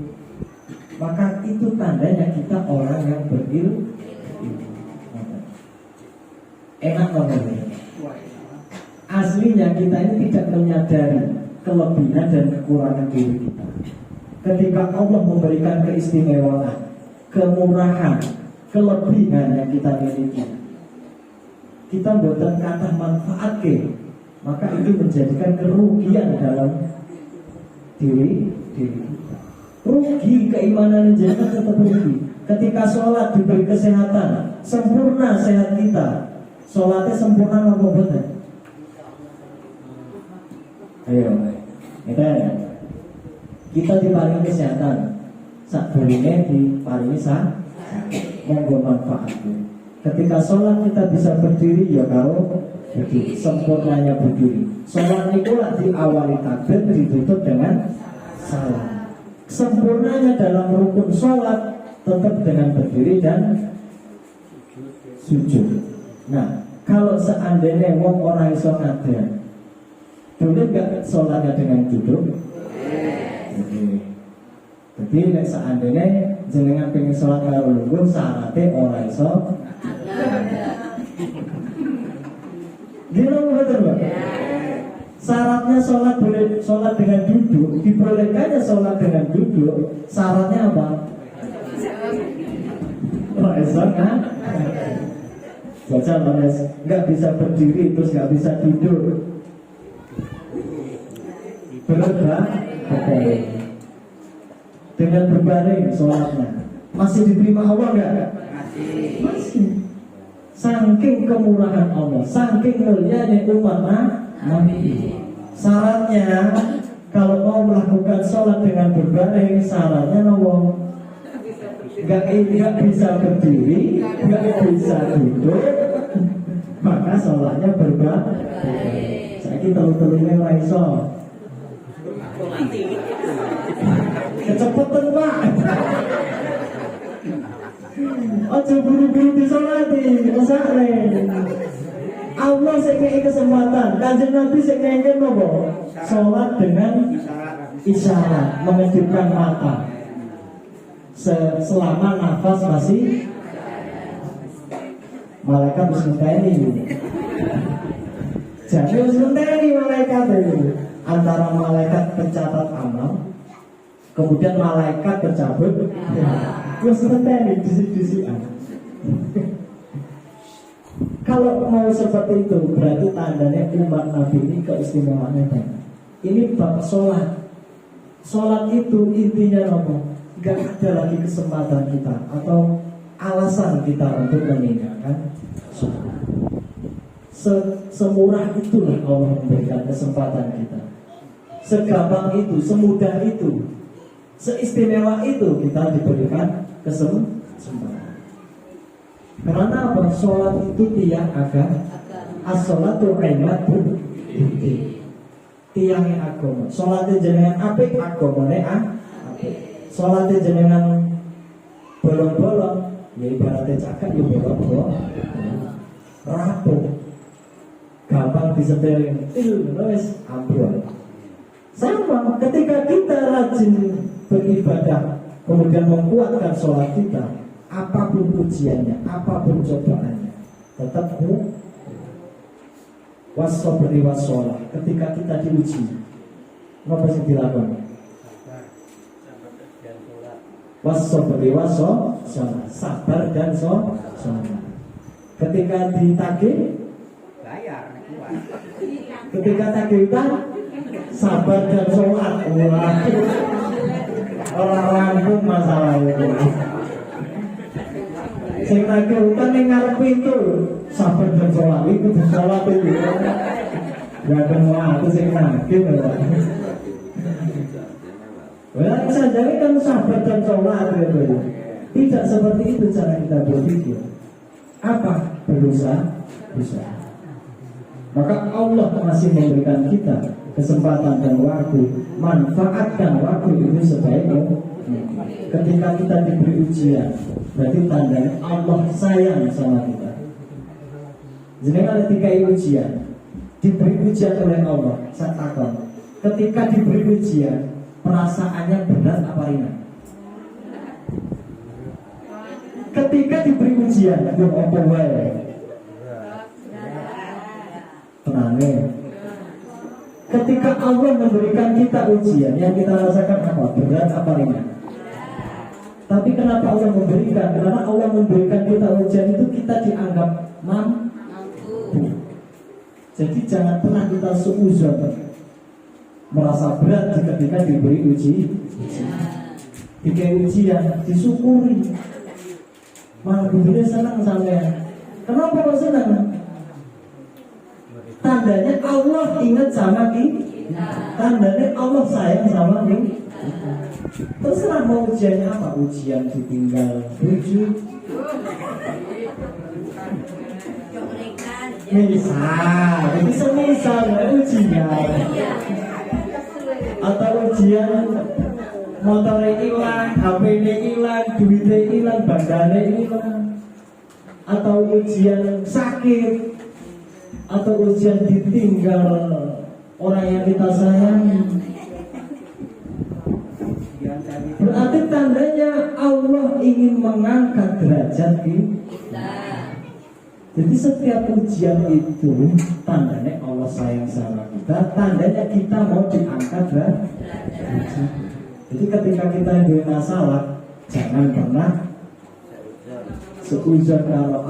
maka itu tandanya kita orang yang berilmu. Enak ngomongnya. Aslinya kita ini tidak menyadari kelebihan dan kekurangan diri kita. Ketika Allah memberikan keistimewaan, kemurahan, kelebihan yang kita miliki, kita buatan kata manfaat maka itu menjadikan kerugian dalam diri kita. Rugi keimanan jenengan tetap rugi. Ketika sholat diberi kesehatan, sempurna sehat kita, sholatnya sempurna apa betul? Ayo, kita diparingi kesehatan, sak bolehnya diparingi monggo manfaatnya. Ketika sholat kita bisa berdiri, ya kalau berdiri, sempurnanya berdiri. Sholat itu diawali takbir, ditutup dengan salam. Sempurnanya dalam rukun sholat tetap dengan berdiri dan sujud. Nah, kalau seandainya wong orang iso ngaden, boleh gak sholatnya dengan duduk? Jadi seandainya jenengan pengen sholat karo lungguh, syaratnya orang iso. Gimana betul Pak? Syaratnya sholat boleh sholat dengan duduk, dibolehkannya sholat dengan duduk. Syaratnya apa? Oh, esok kan? Baca mas, nggak bisa berdiri terus nggak bisa duduk. Berbaring. Dengan berbaring sholatnya masih diterima Allah nggak? Masih. Saking kemurahan Allah, saking mulianya umat Nabi. Syaratnya kalau mau melakukan sholat dengan berbaring, syaratnya nopo nggak bisa berdiri, nggak bisa duduk, maka sholatnya berbaring. Saya telur-telurnya raiso. Kecepatan Pak. Ojo buru-buru disolati, usahane. Allah sekei kesempatan, Kanjeng Nabi sekei nopo? Sholat dengan isyarat, mengedipkan mata. Selama nafas masih malaikat harus ngenteni. Jadi harus ngenteni malaikat itu. Antara malaikat pencatat amal, kemudian malaikat pencabut. Terus ngenteni disik-disikan. Kalau mau seperti itu, berarti tandanya umat Nabi ini keistimewaannya banyak. Ini bab sholat. Sholat itu intinya apa? Gak ada lagi kesempatan kita atau alasan kita untuk meninggalkan sholat. Semurah itulah Allah memberikan kesempatan kita. Segampang itu, semudah itu, seistimewa itu kita diberikan kesempatan. Karena apa? Sholat itu tiang agama. As-sholatu imadun din. Tiangnya agama. Sholatnya jenengan apik, agamanya apik. Sholatnya jenengan bolong-bolong, ya ibaratnya cakap ya bolong-bolong. Rapuh, gampang disetelin, wis ambrol. Sama ketika kita rajin beribadah, kemudian menguatkan sholat kita, apapun ujiannya, apapun cobaannya, tetap was-sabri was-shalah. Ketika kita diuji, apa sing dilakoni? Was-sabri was-shalah, sabar dan sholat. Ketika ditagih, Bayar, kuat. ketika tagih utang, sabar dan sholat. Wah, orang rampung masalah itu. Sing tagih utang yang ngarep itu sabar dan sholat itu sholat itu. Gak kenal aku sing nagih lho. Well, saja kan sabar dan sholat gitu. Tidak seperti itu cara kita berpikir. Apa? Berusaha. Maka Allah masih memberikan kita kesempatan dan waktu. Manfaatkan waktu itu sebaik mungkin. Ketika kita diberi ujian, berarti tandanya Allah sayang sama kita. Jadi ketika ujian, diberi ujian oleh Allah, saya takut. Ketika diberi ujian, perasaannya berat apa ringan? Ketika diberi ujian, yang apa wae? Tenangnya. Ketika Allah memberikan kita ujian, yang kita rasakan apa? Berat apa ringan? Tapi kenapa Allah memberikan? Karena Allah memberikan kita ujian itu kita dianggap mampu. Jadi jangan pernah kita suuzon merasa berat ketika diberi ujian. Diberi ujian, disyukuri. Malah berbeda senang sampai. Kenapa kok senang? Tandanya Allah ingat sama kita. Tandanya Allah sayang sama kita. Terserah mau ujiannya apa? Ujian ditinggal tujuh. Misal, itu semisal ujian. Atau ujian motornya hilang, HP-nya hilang, duitnya hilang, bandanya hilang. Atau ujian sakit, atau ujian ditinggal orang yang kita sayangi. Berarti tandanya Allah ingin mengangkat derajat kita. Jadi setiap ujian itu tandanya Allah sayang sama kita, tandanya kita mau diangkat derajat. Jadi ketika kita ada masalah, jangan pernah seuzon kalau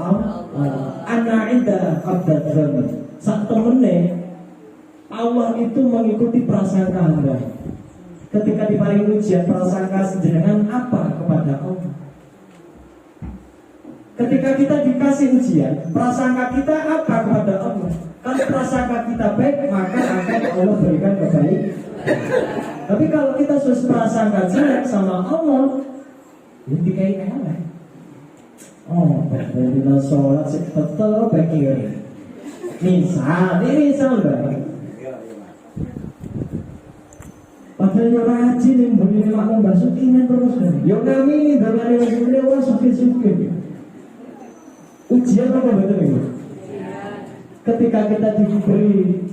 ana inda abdadzan. Saat temene Allah itu mengikuti prasangka Anda. Ketika diparingi ujian, prasangka sejenengan apa kepada Allah? Ketika kita dikasih ujian, prasangka kita apa kepada Allah? Kalau prasangka kita baik, maka akan Allah berikan kebaikan. Tapi kalau kita sudah prasangka jelek sama Allah, ini dikaitkan apa? Oh, berbeda sholat tetap berkiri. Misal enggak? Padahal yang rajin yang beri makna basukin terus kan. Yang kami dengan yang beri wah suki. Ujian apa betul ini? Ketika kita diberi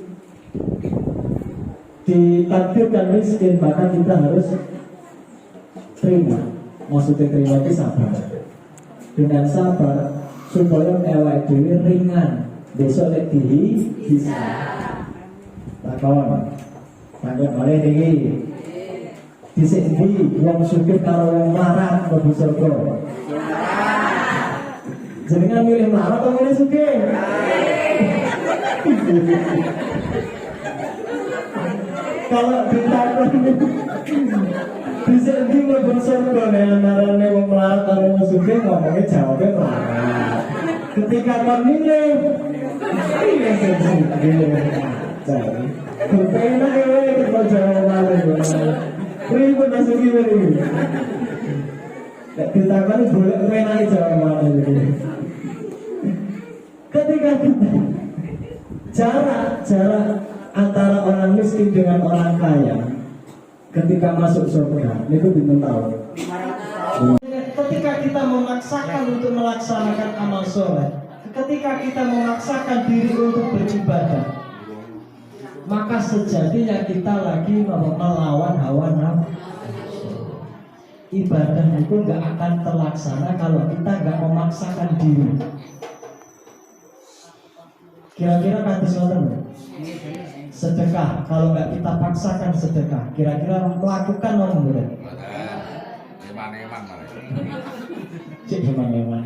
ditakdirkan miskin, maka kita harus terima. Maksudnya terima itu sabar. Dengan sabar supaya ewek dewi ringan. Besok lagi bisa. Takon. Takon boleh tinggi. Di sini yang syukur kalau yang marah mau surga. Jenengan milih marah atau milih syukur? Kalau ditakon di sini mau surga nih antara nih mau marah atau mau syukur, ngomongnya jawabnya marah. Ketika kau milih jadi berpena kita jawab ribut masuk ini. Kita kan boleh pena jawab ketika kita jarak antara orang miskin dengan orang kaya ketika masuk surga itu belum tahu. Ketika kita memaksakan untuk melaksanakan amal soleh, ketika kita memaksakan diri untuk beribadah, maka sejatinya kita lagi melawan hawa nafsu. Ibadah itu nggak akan terlaksana kalau kita nggak memaksakan diri. Kira-kira kata saudara, Sedekah, kalau nggak kita paksakan sedekah, kira-kira melakukan mau enggak? Eman-eman malah. Cik eman-eman.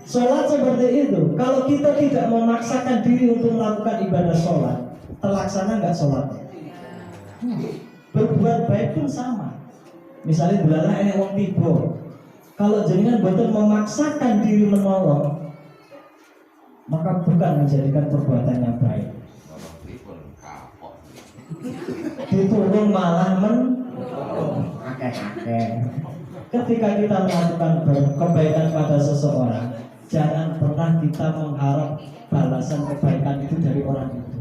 Sholat seperti itu. Kalau kita tidak memaksakan diri untuk melakukan ibadah sholat, terlaksana nggak sholat? Berbuat baik pun sama. Misalnya bulannya enek wong tiba, kalau jenengan betul memaksakan diri menolong, maka bukan menjadikan perbuatan yang baik. Ditulung malah akeh-akeh. Ketika kita melakukan kebaikan pada seseorang, jangan pernah kita mengharap balasan kebaikan itu dari orang itu.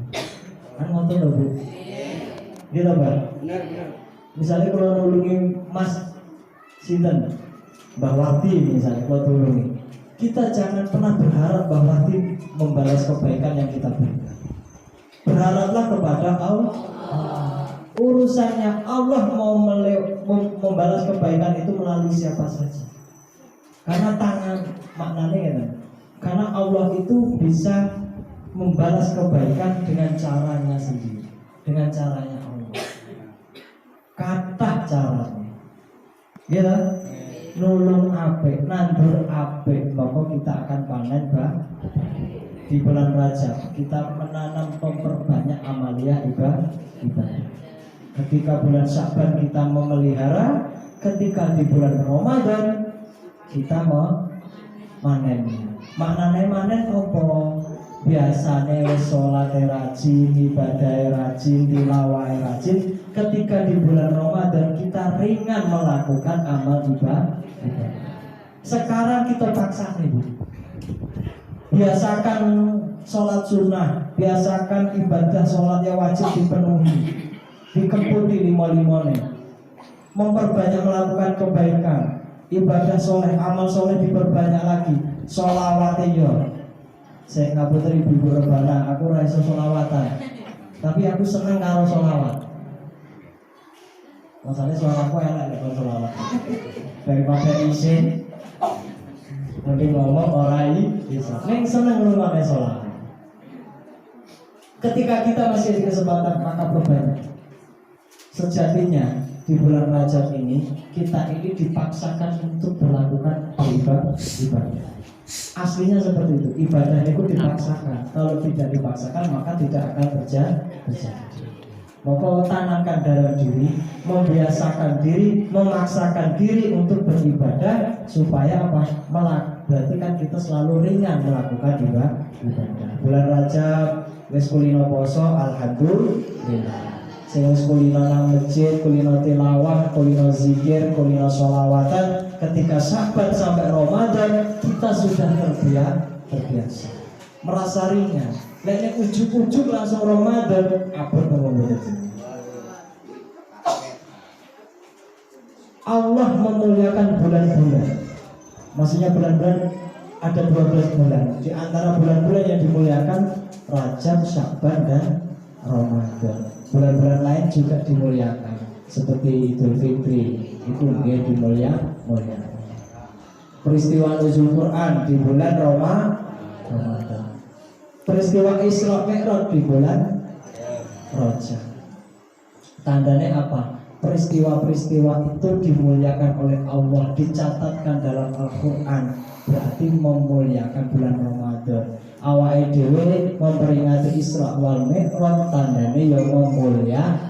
Kan ngoten lho, Bu. Gitu, Pak. Benar. Misalnya kalau nulungi Mas sinten, Mbak Wati misalnya, kalau nulungi, kita jangan pernah berharap Mbak Wati membalas kebaikan yang kita berikan. Berharaplah kepada Allah. Urusannya Allah mau membalas kebaikan itu melalui siapa saja. Karena tangan maknanya ya, karena Allah itu bisa membalas kebaikan dengan caranya sendiri, dengan caranya Allah. Kata caranya, ya, nulung apik, nandur apik, maka kita akan panen bang. Di bulan Rajab kita menanam memperbanyak amalia ibadah. Ketika bulan Sya'ban kita memelihara, ketika di bulan Ramadan kita memanen. Maknanya manen apa? Biasanya sholat rajin, ibadah rajin, tilawah rajin. Ketika di bulan Ramadan kita ringan melakukan amal ibadah. Sekarang kita paksa nih, Bu. Biasakan sholat sunnah, biasakan ibadah sholat yang wajib dipenuhi, dikemputi lima-limanya, memperbanyak melakukan kebaikan, ibadah soleh, amal soleh diperbanyak lagi, sholawatnya. Saya ngaputri ibu rebana, aku rasa sholawatan, tapi aku seneng karo sholawat. Masalahnya sholawatku enak kalau sholawat, daripada izin. Nanti ngomong orang bisa. Neng seneng ngrungokne sholawat. Ketika kita masih ada kesempatan, maka perbanyak. Sejatinya di bulan Rajab ini kita ini dipaksakan untuk melakukan ibadah. Aslinya seperti itu. Ibadah itu dipaksakan. Kalau tidak dipaksakan maka tidak akan terjadi. Maka tanamkan dalam diri, membiasakan diri, memaksakan diri untuk beribadah supaya apa? Berarti kan kita selalu ringan melakukan ibadah. Bulan Rajab wis kulino poso, alhamdulillah. Sing wis kulino nang masjid, kulino tilawah, kulino zikir, kulino sholawatan. Ketika Sya'ban sampai Ramadan kita sudah terbiasa, merasa ringan. Lek ujuk-ujuk langsung Ramadan, abot ngomong. Allah memuliakan bulan-bulan. Maksudnya bulan-bulan ada 12 bulan. Di antara bulan-bulan yang dimuliakan Rajab, Sya'ban dan Ramadan. Bulan-bulan lain juga dimuliakan, seperti Idul Fitri itu dia dimuliakan. Peristiwa nuzul Quran di bulan Ramadan. Peristiwa Isra Mi'raj di bulan Rajab. Tandanya apa? Peristiwa-peristiwa itu dimuliakan oleh Allah, dicatatkan dalam Al-Quran, berarti memuliakan bulan Ramadan. Awake dhewe memperingati Isra wal Mi'raj, tandanya yang memuliakan.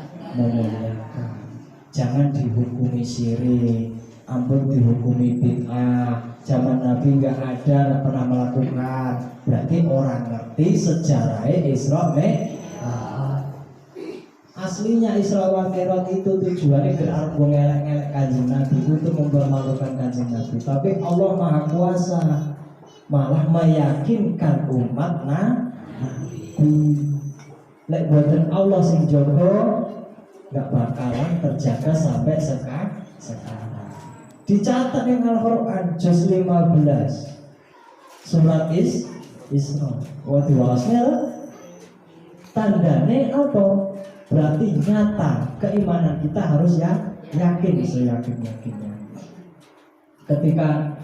Jangan dihukumi syirik, ampun dihukumi bid'ah. Zaman Nabi nggak ada, nggak pernah melakukan. Berarti orang ngerti sejarahnya Isra Mi'raj. Aslinya Isra wal Mi'raj itu tujuannya biar ngelek-ngelek kanjeng Nabi, untuk mempermalukan kanjeng Nabi. Tapi Allah Maha Kuasa, malah meyakinkan umat Nabi. Lek boten Allah sing jaga, nggak bakalan terjaga sampai sekarang. Dicatat yang Al-Quran juz 15 surat Isra. Wah diwasnya tandanya apa? Berarti nyata keimanan kita harus yakin seyakin-yakinnya. Ketika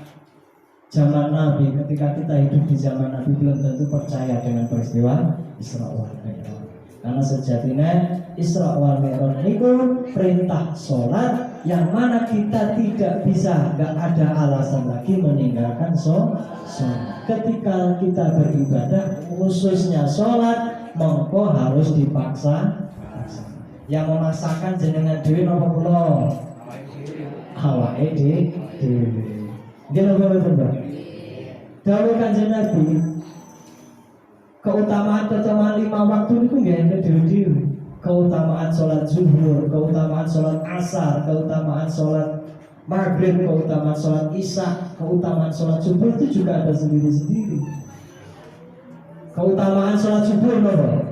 zaman Nabi, ketika kita hidup di zaman Nabi belum tentu percaya dengan peristiwa Isra wal Mi'raj. Karena sejatinya Isra wal Mi'raj itu perintah sholat yang mana kita tidak bisa, nggak ada alasan lagi meninggalkan sholat. Ketika kita beribadah, khususnya sholat, mongko harus dipaksa. Yang memaksakan jenengan dewi nopo kula awake dhewe. Nggih betul Mbak. Dawuh Kanjeng Nabi, keutamaan 5 waktu itu nggih enten dhewe-dhewe. Keutamaan sholat zuhur, keutamaan sholat asar, keutamaan sholat maghrib, keutamaan sholat isya, keutamaan sholat subuh itu juga ada sendiri-sendiri. Keutamaan sholat subuh nopo?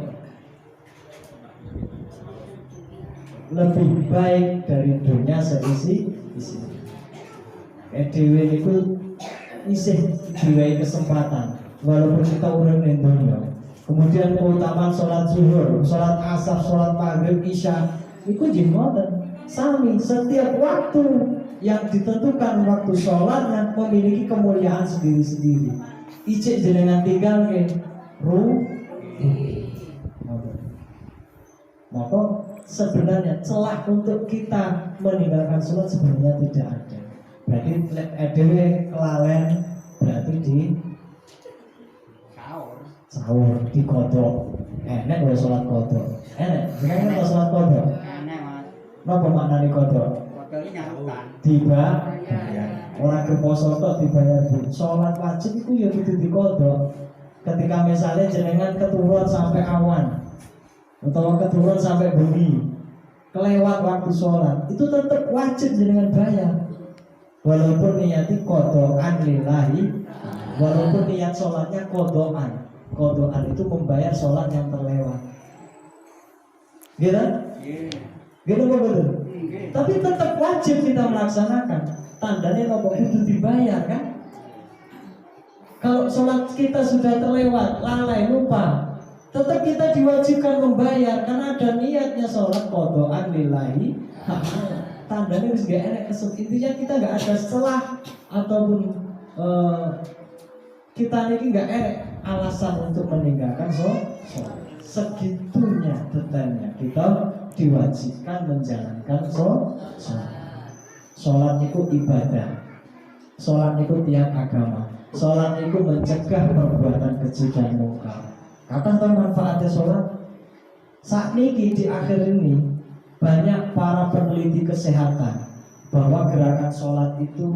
Lebih baik dari dunia seisi. Dewe itu isih diwai kesempatan walaupun kita urip ning dunia. Kemudian keutamaan sholat zuhur, sholat asar, sholat maghrib, isya itu jimoten sami setiap waktu yang ditentukan waktu sholat yang memiliki kemuliaan sendiri-sendiri. Icik jenengan tinggal ke maka sebenarnya celah untuk kita meninggalkan sholat sebenarnya tidak ada. Berarti edewe kelalen berarti di sahur di kodok. Enak kalau sholat kodok. Enak. Sekarang kalau sholat kodok. Enak mas. Apa maknanya kodok? Kodoknya nyamputan. Tiba. Orang berposo kok dibayar bu. Sholat wajib itu ya kudu di kodok. Ketika misalnya jenengan keturun sampai awan, atau keturun sampai bumi, kelewat waktu sholat, itu tetap wajib jenengan bayar. Walaupun niati kodokan lillahi, walaupun niat sholatnya kodokan. Kodokan itu membayar sholat yang terlewat. Gitu? Gitu betul. Tapi tetap wajib kita melaksanakan. Tandanya nopo itu dibayar kan? Kalau sholat kita sudah terlewat, lalai, lupa, tetap kita diwajibkan membayar karena ada niatnya sholat kodokan lillahi. Tandanya harus gak enak kesel. Intinya kita gak ada celah ataupun kita ini gak enak alasan untuk meninggalkan sholat. Segitunya detailnya kita diwajibkan menjalankan sholat. Sholat itu ibadah. Sholat itu tiap agama. Sholat itu mencegah perbuatan keji dan mungkar. Kapan manfaatnya sholat? Saat ini di akhir ini banyak para peneliti kesehatan bahwa gerakan sholat itu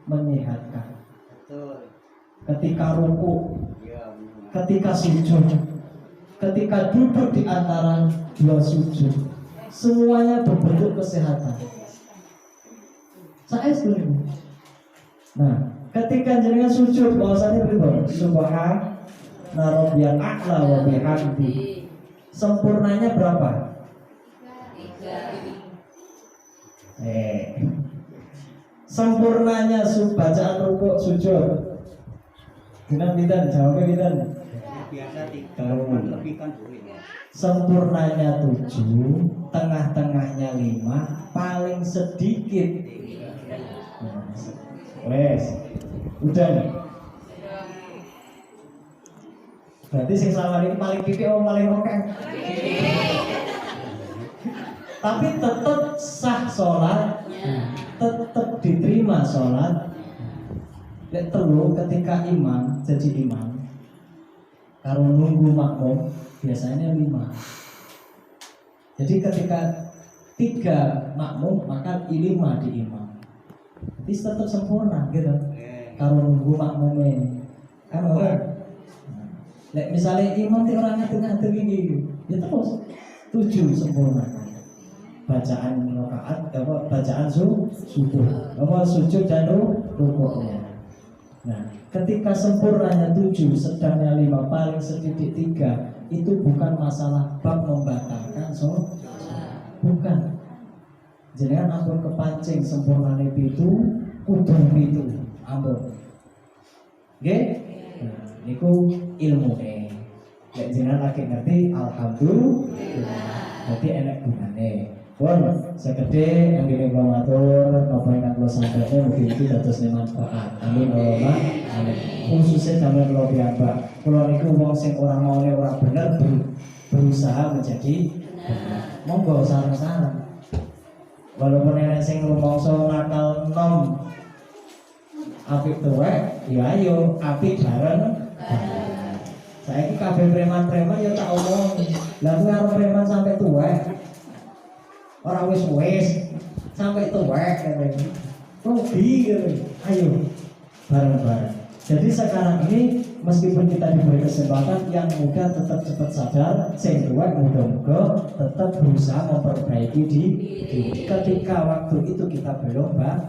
menyehatkan. Ketika ruku, ketika sujud, ketika duduk di antara dua sujud, semuanya berbentuk kesehatan. Saya setuju. Nah, ketika jenengan sujud, bahwasanya begitu. Subhanallah rabbiyal a'la wa bihamdi. Sempurnanya berapa? Sempurnanya bacaan rukuk sujud. Bidan jawabnya bidan. Biasa 3 lebih kan boleh. Sempurnanya 7, tengah-tengahnya 5, paling sedikit. Wes, udah nih. Berarti sing selama ini paling titik paling oke. Tapi tetap sah sholat, tetap diterima sholat. Lek telu ketika imam jadi imam, kalau nunggu makmum biasanya 5. Jadi ketika 3 makmum maka 5 di imam. Jadi tetap sempurna gitu. Kalau nunggu makmumnya kan orang. Lek misalnya imam di orangnya tengah gini, ya terus 7 sempurna. Bacaan rakaat, bacaan subuh, sujud dan rukuknya. Nah, ketika sempurnanya 7, sedangnya 5, paling sedikit 3, itu bukan masalah bab membatalkan sholat, bukan. Jangan ampun kepancing sempurnanya itu, kudung itu, ampun. Oke? Nah, itu ilmu Lek jangan lagi ngerti, alhamdulillah. Berarti enak gunane. Pun segede yang dini kula matur napa ingkang kula sampaikan mugi-mugi dados manfaat. Amin Allahumma amin. Khususnya kami kula piyambak. Kula niku wong sing ora maune ora bener berusaha menjadi bener. Monggo sareng-sareng. Walaupun enek sing rumangsa nakal nom apik tuwek, ya ayo apik bareng. Saiki kabeh preman-preman ya tak omong. Lah karo preman sampai tuwek. Orang wis sampai tuwek katanya rugi gitu. Ayo bareng-bareng. Jadi sekarang ini meskipun kita diberi kesempatan, yang muda tetap cepat sadar, sing tuwek muda-muda tetap berusaha memperbaiki diri. Ketika waktu itu kita belum baik,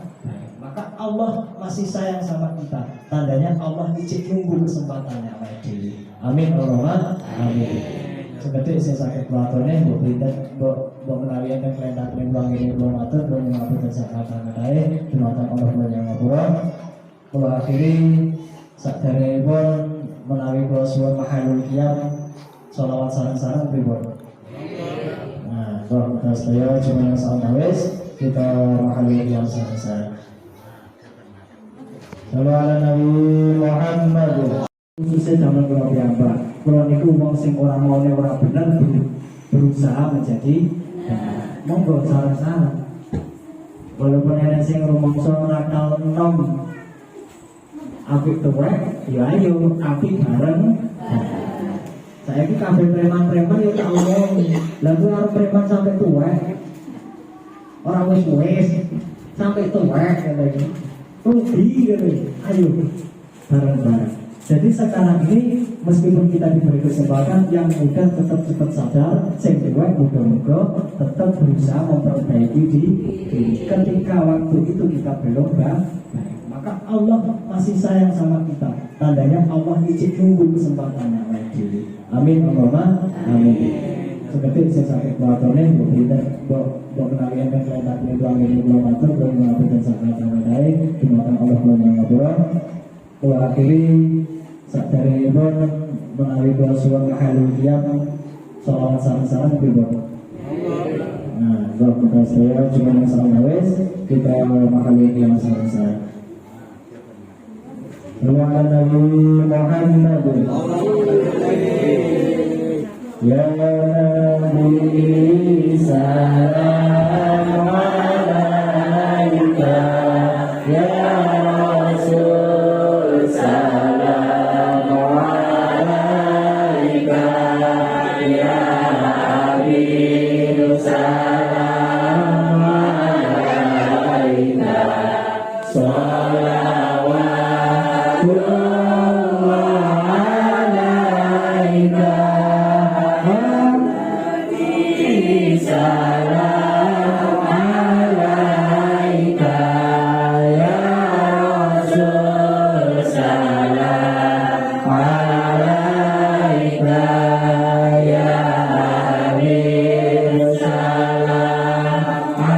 maka Allah masih sayang sama kita. Tandanya Allah icik nunggu kesempatannya awake dhewe. Amin Allahumma amin. Seperti saya sakit pelatonnya, mbok menawi yang kelentak lembang ini belum atur, belum mengatur dan sakatan medai, dimakan Allah yang ngapura. Kalau akhiri sakdare pun menawi kalau suwun mahalul qiyam, sholawat sarang-sarang pripun. Nah, kalau kita sedaya cuma yang salah wis, kita mahalul qiyam sarang-sarang. Sallu ala Nabi Muhammad. Khususnya zaman kula piyambak. Kula niku wong sing ora maune ora bener berusaha menjadi bener. Monggo sareng-sareng. Walaupun enek sing rumangsa nakal nom apik tuwek, ya ayo apik bareng. Saiki kabeh preman-preman ya tak omong. Lah karo preman sampai tuwek. Ora wis sampai tuwek katanya. Rugi gitu. Ayo bareng-bareng. Jadi sekarang ini meskipun kita diberi kesempatan, yang muda tetap cepat sadar, sing tuwek muga-muga tetap berusaha memperbaiki diri. Ketika waktu itu kita belum baik, maka Allah masih sayang sama kita. Tandanya Allah icik nunggu kesempatannya awake dhewe. Amin Allahumma amin. Seperti saya sakit pelatonnya, mbok kenalian dan kelihatan ini belum atur, belum mengatur dan sakit medai, dimakan Allah yang ngapura. Kalau akhiri sakdare pun menawi kula suwun mahalul qiyam, sholawat sareng-sareng pripun. Nah, kalau kita saya cuma yang salah wis, kita mahalul qiyam sareng-sareng. Sallu ala Nabi Muhammad. Ya Nabi salam alaika, ya Rasul salam alaika, ya Habib salam alaika, sholawatullah alaika, salam alaika, ya Rasul salam alaika, ya Habib salam alaika,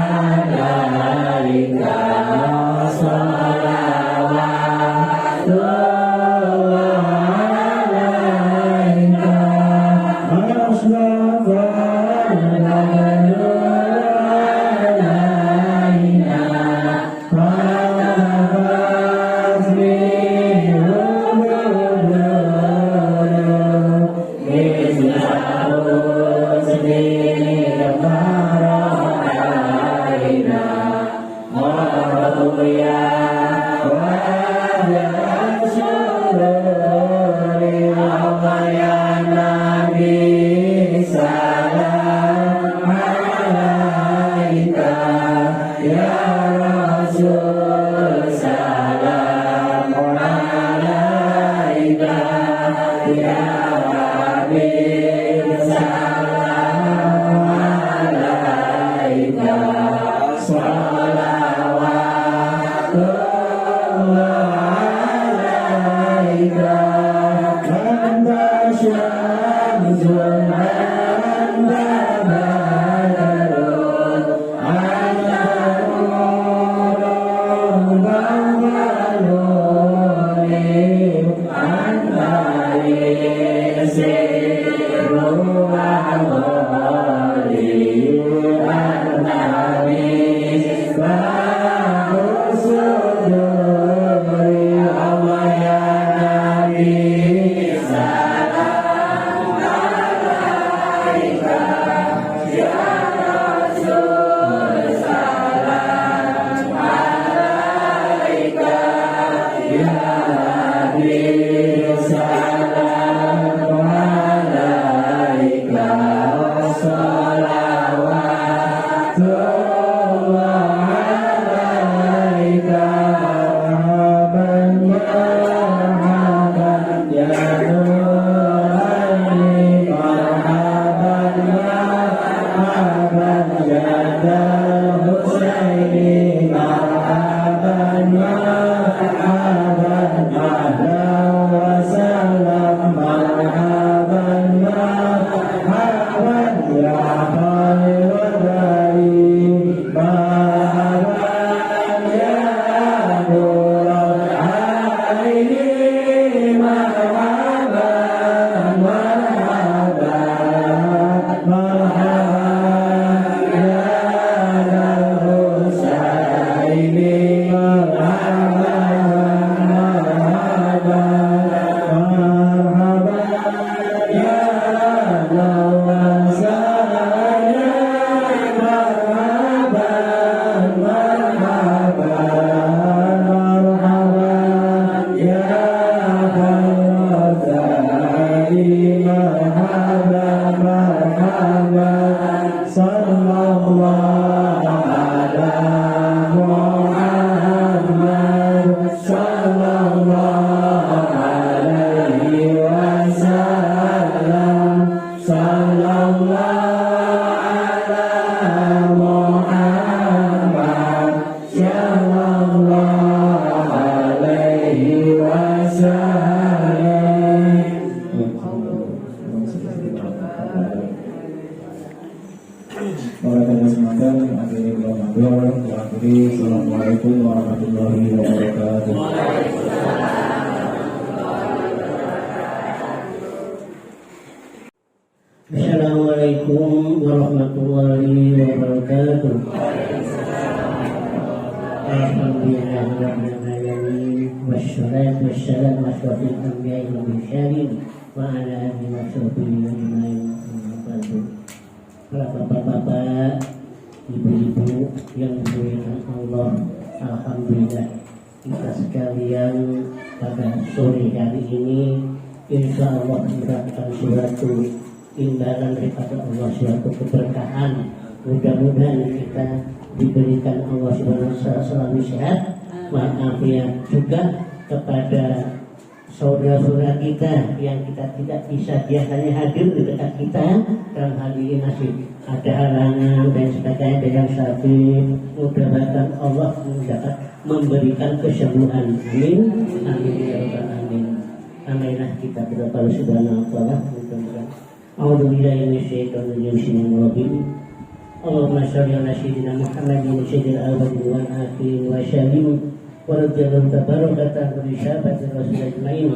Assalamualaikum warahmatullahi wabarakatuh. Assalamualaikum warahmatullahi wabarakatuh. Alhamdulillahirrahmanirrahim. Wassalatu wassalamu ala asyrafil anbiya'i wal mursalin wa ala alihi wa sahbihi ajma'in. Para bapak-bapak, ibu-ibu yang dimuliakan Allah, alhamdulillah kita sekalian pada sore hari ini insya Allah mendapatkan suatu imbalan daripada Allah, suatu keberkahan. Mudah-mudahan kita diberikan Allah Subhanahu wa taala selalu sehat walafiat, juga kepada saudara-saudara kita yang kita tidak bisa biasanya hadir di dekat kita, dalam hal ini masih ada halangan dan sebagainya dengan sakit, mudah-mudahan Allah dapat memberikan kesembuhan. Amin. Amin ya rabbal alamin. Aminah kita berdoa subhanahu wa ta'ala. A'udzubillahi minasyaitonir rajim. Allahumma shalli ala sayyidina Muhammadin sayyidil awwalin wal akhirin wa sallim wa radhiyallahu tabarakatan li sahabatir rasul ajmain.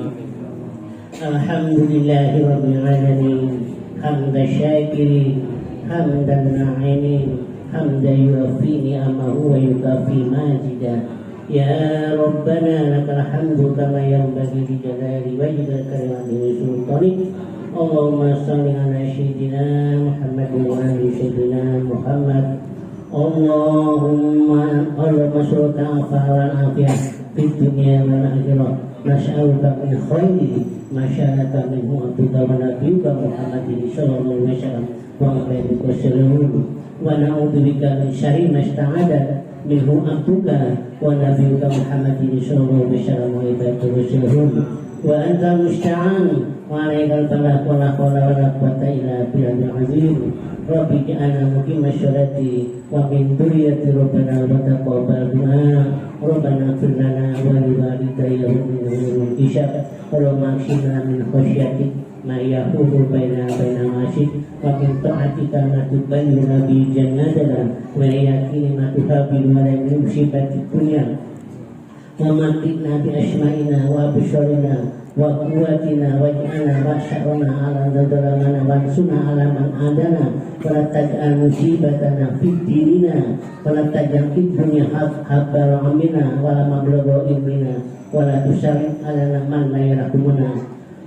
Alhamdulillahi rabbil alamin. Hamdan syakirin, hamdan na'imin, hamdan yuafi ni'amahu wa yukafi majidah. Ya Rabbana lakal hamdu kama yanbaghi li jalali wajhika wa li sultanik. Allahumma shalli ala sayyidina Muhammad wa ali sayyidina Muhammad. Allahumma sholli ala afiyah fid dunya wal akhirah. Nas'aluka min khairi ma sya'ata minhu abduka wa nabiyyuka Muhammadin sallallahu alaihi wasallam wa alihi wasallam, wa na'udzubika min syarri ma sta'ada minhu abduka wa nabiyyuka Muhammadin sallallahu alaihi wasallam wa alihi wasallam, wa anta musta'an wa alaikal balagh wa la haula wa la quwwata illa billahil azim. Rabbi ja'alna muqima sholati wa min dhurriyyati rabbana wa taqabbal du'a. Rabbana ighfir lana wa li walidayya wa lil mu'minina Allahumma aghfirna min khashyatik ma yahulu baina ma'asik wa min ta'atika ma tuballighuna bi jannatana wa yaqini ma tuhabilu alaina musibati dunya wa matina bi asma'ina wa absarina wa quwwatina waj'alna rasya'na ala dzalmana wa sunna ala man adana wa la taj'al musibatana fid dinina wa la taj'al fid dunya habbar amina wa la mablagha ilmina wa la tusallit ala man la yarhamuna.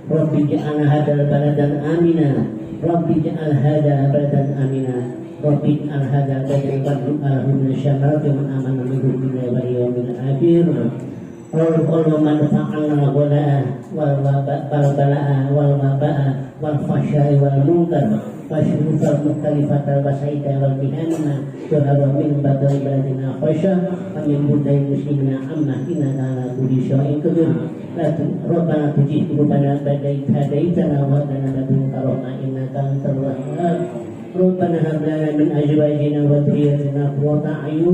Rabbi ja'al hadal baladan amina, Rabbi ja'al hada baladan amina, Rabbi ja'al hada baladan alhamdulillah syamarati man amana minhum billahi wal yawmil akhir. Allahumma manfa'na wal bala'a wal waba'a wal fahsya'i wal munkar والشروط المختلفة والسعيد والبهاننا ظهر من بدر بلدنا خشى ومن بلدان المسلمين عامة إنك على كل شيء قدير ربنا تجيب قلوبنا بعد إذ هديتنا وهب لنا من لدنك رحمة إنك أنت الوهاب ربنا هب لنا من أزواجنا وذريتنا قرة أعين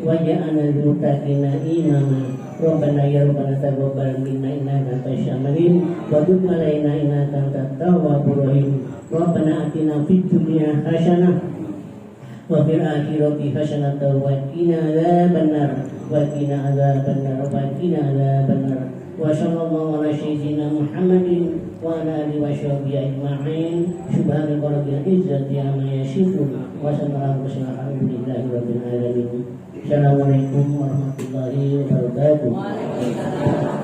واجعلنا للمتقين إماما ربنا يا ربنا تقبل منا إنك أنت الشاملين وتب علينا إنك أنت التواب الرحيم ربنا آتنا في الدنيا حسنة وفي الآخرة حسنة وقنا عذاب النار وقنا عذاب النار وقنا عذاب النار وصلى الله على سيدنا محمد وعلى آله وصحبه أجمعين سبحان ربك العزة عما يصفون وسلام الحمد لله رب العالمين. Assalamualaikum warahmatullahi wabarakatuh.